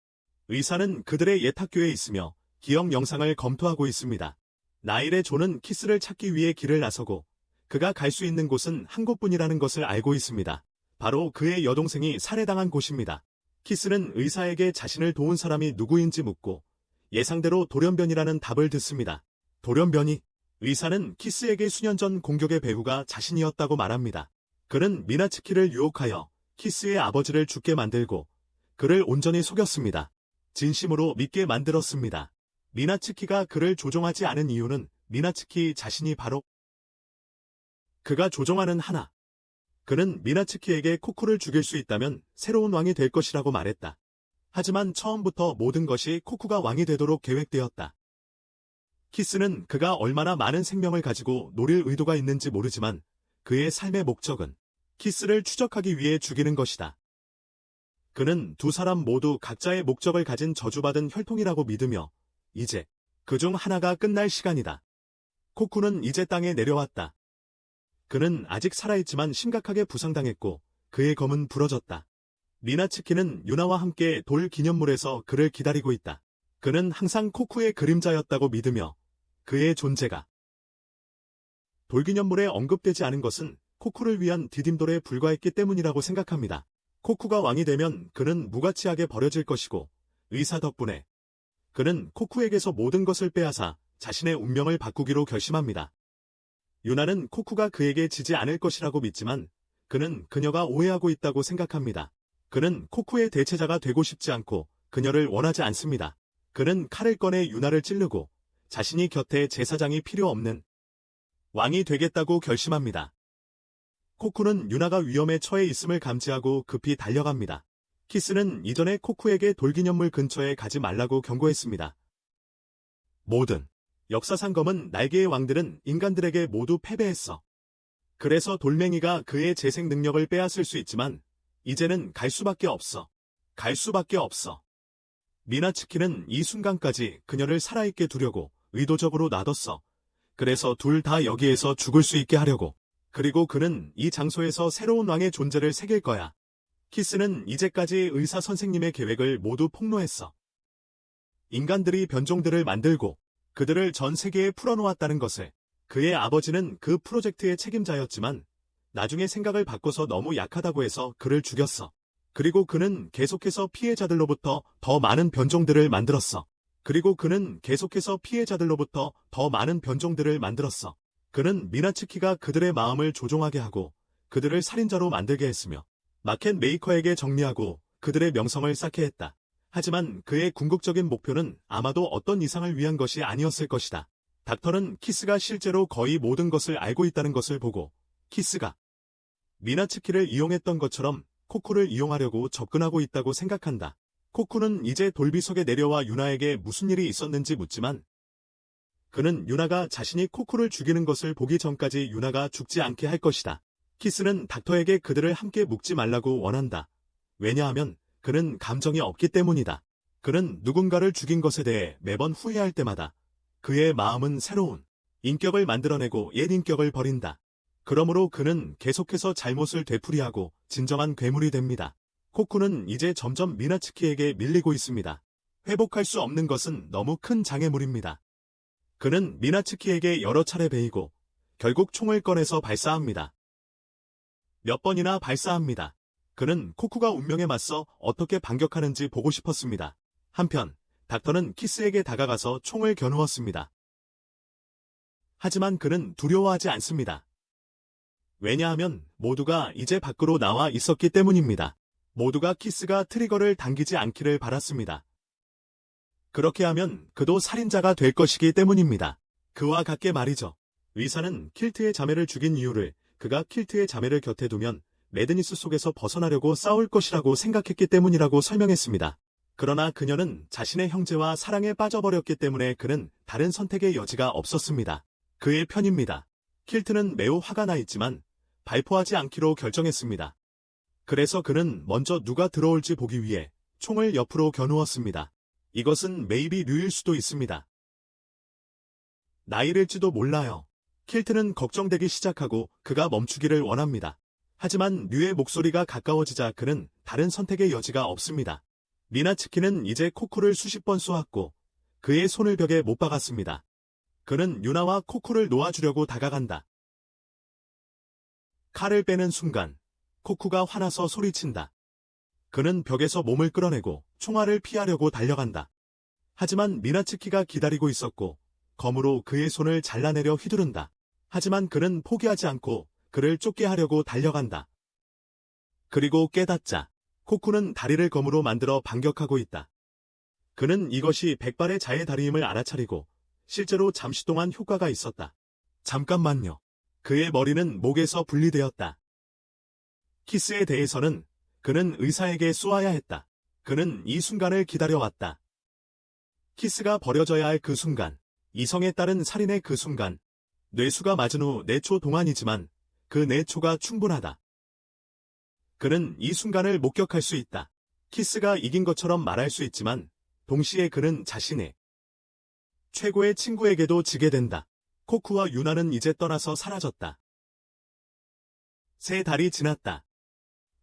의사는 그들의 옛 학교에 있으며 기억 영상을 검토하고 있습니다. 나일의 존은 키스를 찾기 위해 길을 나서고 그가 갈 수 있는 곳은 한 곳뿐이라는 것을 알고 있습니다. 바로 그의 여동생이 살해당한 곳입니다. 키스는 의사에게 자신을 도운 사람이 누구인지 묻고 예상대로 돌연변이라는 답을 듣습니다. 돌연변이? 의사는 키스에게 수년 전 공격의 배후가 자신이었다고 말합니다. 그는 미나츠키를 유혹하여 키스의 아버지를 죽게 만들고 그를 온전히 속였습니다. 진심으로 믿게 만들었습니다. 미나츠키가 그를 조종하지 않은 이유는 미나츠키 자신이 바로 그가 조종하는 하나. 그는 미나츠키에게 코쿠를 죽일 수 있다면 새로운 왕이 될 것이라고 말했다. 하지만 처음부터 모든 것이 코쿠가 왕이 되도록 계획되었다. 키스는 그가 얼마나 많은 생명을 가지고 노릴 의도가 있는지 모르지만 그의 삶의 목적은 키스를 추적하기 위해 죽이는 것이다. 그는 두 사람 모두 각자의 목적을 가진 저주받은 혈통이라고 믿으며 이제 그중 하나가 끝날 시간이다. 코쿠는 이제 땅에 내려왔다. 그는 아직 살아있지만 심각하게 부상당했고 그의 검은 부러졌다. 미나츠키는 유나와 함께 돌 기념물에서 그를 기다리고 있다. 그는 항상 코쿠의 그림자였다고 믿으며 그의 존재가 돌 기념물에 언급되지 않은 것은 코쿠를 위한 디딤돌에 불과했기 때문이라고 생각합니다. 코쿠가 왕이 되면 그는 무가치하게 버려질 것이고 의사 덕분에 그는 코쿠에게서 모든 것을 빼앗아 자신의 운명을 바꾸기로 결심합니다. 유나는 코쿠가 그에게 지지 않을 것이라고 믿지만 그는 그녀가 오해하고 있다고 생각합니다. 그는 코쿠의 대체자가 되고 싶지 않고 그녀를 원하지 않습니다. 그는 칼을 꺼내 유나를 찌르고 자신이 곁에 제사장이 필요 없는 왕이 되겠다고 결심합니다. 코쿠는 유나가 위험에 처해 있음을 감지하고 급히 달려갑니다. 키스는 이전에 코쿠에게 돌기념물 근처에 가지 말라고 경고했습니다. 모든 역사상 검은 날개의 왕들은 인간들에게 모두 패배했어. 그래서 돌멩이가 그의 재생 능력을 빼앗을 수 있지만 이제는 갈 수밖에 없어. 갈 수밖에 없어. 미나츠키는 이 순간까지 그녀를 살아있게 두려고 의도적으로 놔뒀어. 그래서 둘 다 여기에서 죽을 수 있게 하려고. 그리고 그는 이 장소에서 새로운 왕의 존재를 새길 거야. 키스는 이제까지 의사 선생님의 계획을 모두 폭로했어. 인간들이 변종들을 만들고 그들을 전 세계에 풀어놓았다는 것을. 그의 아버지는 그 프로젝트의 책임자였지만 나중에 생각을 바꿔서 너무 약하다고 해서 그를 죽였어. 그리고 그는 계속해서 피해자들로부터 더 많은 변종들을 만들었어. 그는 미나츠키가 그들의 마음을 조종하게 하고 그들을 살인자로 만들게 했으며 마켓 메이커에게 정리하고 그들의 명성을 쌓게 했다. 하지만 그의 궁극적인 목표는 아마도 어떤 이상을 위한 것이 아니었을 것이다. 닥터는 키스가 실제로 거의 모든 것을 알고 있다는 것을 보고 키스가 미나츠키를 이용했던 것처럼 코쿠를 이용하려고 접근하고 있다고 생각한다. 코쿠는 이제 돌비석에 내려와 유나에게 무슨 일이 있었는지 묻지만 그는 유나가 자신이 코쿠를 죽이는 것을 보기 전까지 유나가 죽지 않게 할 것이다. 키스는 닥터에게 그들을 함께 묵지 말라고 원한다. 왜냐하면 그는 감정이 없기 때문이다. 그는 누군가를 죽인 것에 대해 매번 후회할 때마다 그의 마음은 새로운 인격을 만들어내고 옛 인격을 버린다. 그러므로 그는 계속해서 잘못을 되풀이하고 진정한 괴물이 됩니다. 코쿠는 이제 점점 미나츠키에게 밀리고 있습니다. 회복할 수 없는 것은 너무 큰 장애물입니다. 그는 미나츠키에게 여러 차례 베이고 결국 총을 꺼내서 발사합니다. 몇 번이나 발사합니다. 그는 코쿠가 운명에 맞서 어떻게 반격하는지 보고 싶었습니다. 한편 닥터는 키스에게 다가가서 총을 겨누었습니다. 하지만 그는 두려워하지 않습니다. 왜냐하면 모두가 이제 밖으로 나와 있었기 때문입니다. 모두가 키스가 트리거를 당기지 않기를 바랐습니다. 그렇게 하면 그도 살인자가 될 것이기 때문입니다. 그와 같게 말이죠. 의사는 킬트의 자매를 죽인 이유를 그가 킬트의 자매를 곁에 두면 매드니스 속에서 벗어나려고 싸울 것이라고 생각했기 때문이라고 설명했습니다. 그러나 그녀는 자신의 형제와 사랑에 빠져버렸기 때문에 그는 다른 선택의 여지가 없었습니다. 그의 편입니다. 킬트는 매우 화가 나 있지만 발포하지 않기로 결정했습니다. 그래서 그는 먼저 누가 들어올지 보기 위해 총을 옆으로 겨누었습니다. 이것은 메이비 류일 수도 있습니다. 나이를지도 몰라요. 킬트는 걱정되기 시작하고 그가 멈추기를 원합니다. 하지만 류의 목소리가 가까워지자 그는 다른 선택의 여지가 없습니다. 미나츠키는 이제 코쿠를 수십 번 쏘았고 그의 손을 벽에 못 박았습니다. 그는 유나와 코쿠를 놓아주려고 다가간다. 칼을 빼는 순간 코쿠가 화나서 소리친다. 그는 벽에서 몸을 끌어내고 총알을 피하려고 달려간다. 하지만 미나츠키가 기다리고 있었고 검으로 그의 손을 잘라내려 휘두른다. 하지만 그는 포기하지 않고 그를 쫓게 하려고 달려간다. 그리고 깨닫자 코쿠는 다리를 검으로 만들어 반격하고 있다. 그는 이것이 백발의 자의 다리임을 알아차리고 실제로 잠시 동안 효과가 있었다. 잠깐만요. 그의 머리는 목에서 분리되었다. 키스에 대해서는 그는 의사에게 쏘아야 했다. 그는 이 순간을 기다려왔다. 키스가 버려져야 할 그 순간, 이성에 따른 살인의 그 순간, 뇌수가 맞은 후 4초 동안이지만 그 4초가 충분하다. 그는 이 순간을 목격할 수 있다. 키스가 이긴 것처럼 말할 수 있지만 동시에 그는 자신의 최고의 친구에게도 지게 된다. 코쿠와 유나는 이제 떠나서 사라졌다. 3달이 지났다.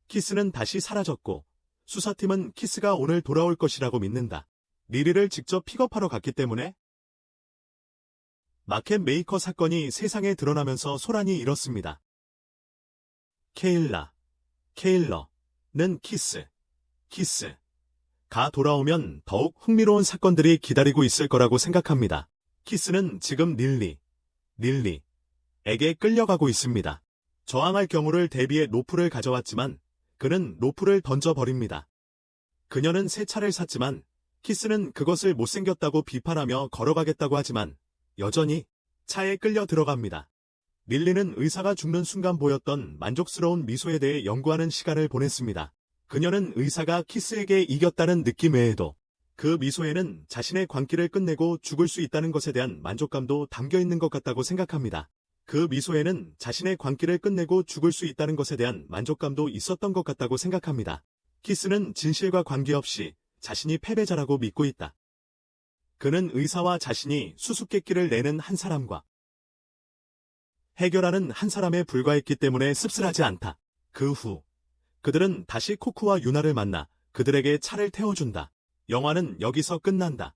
키스는 다시 사라졌고 수사팀은 키스가 오늘 돌아올 것이라고 믿는다. 리리를 직접 픽업하러 갔기 때문에 마켓 메이커 사건이 세상에 드러나면서 소란이 일었습니다. 케일러는 키스가 돌아오면 더욱 흥미로운 사건들이 기다리고 있을 거라고 생각합니다. 키스는 지금 릴리에게 끌려가고 있습니다. 저항할 경우를 대비해 로프를 가져왔지만 그는 로프를 던져버립니다. 그녀는 새 차를 샀지만 키스는 그것을 못생겼다고 비판하며 걸어가겠다고 하지만 여전히 차에 끌려 들어갑니다. 릴리는 의사가 죽는 순간 보였던 만족스러운 미소에 대해 연구하는 시간을 보냈습니다. 그녀는 의사가 키스에게 이겼다는 느낌 외에도 그 미소에는 자신의 광기를 끝내고 죽을 수 있다는 것에 대한 만족감도 담겨 있는 것 같다고 생각합니다. 그 미소에는 자신의 광기를 끝내고 죽을 수 있다는 것에 대한 만족감도 있었던 것 같다고 생각합니다. 키스는 진실과 관계없이 자신이 패배자라고 믿고 있다. 그는 의사와 자신이 수수께끼를 내는 한 사람과 해결하는 한 사람에 불과했기 때문에 씁쓸하지 않다. 그 후 그들은 다시 코쿠와 유나를 만나 그들에게 차를 태워준다. 영화는 여기서 끝난다.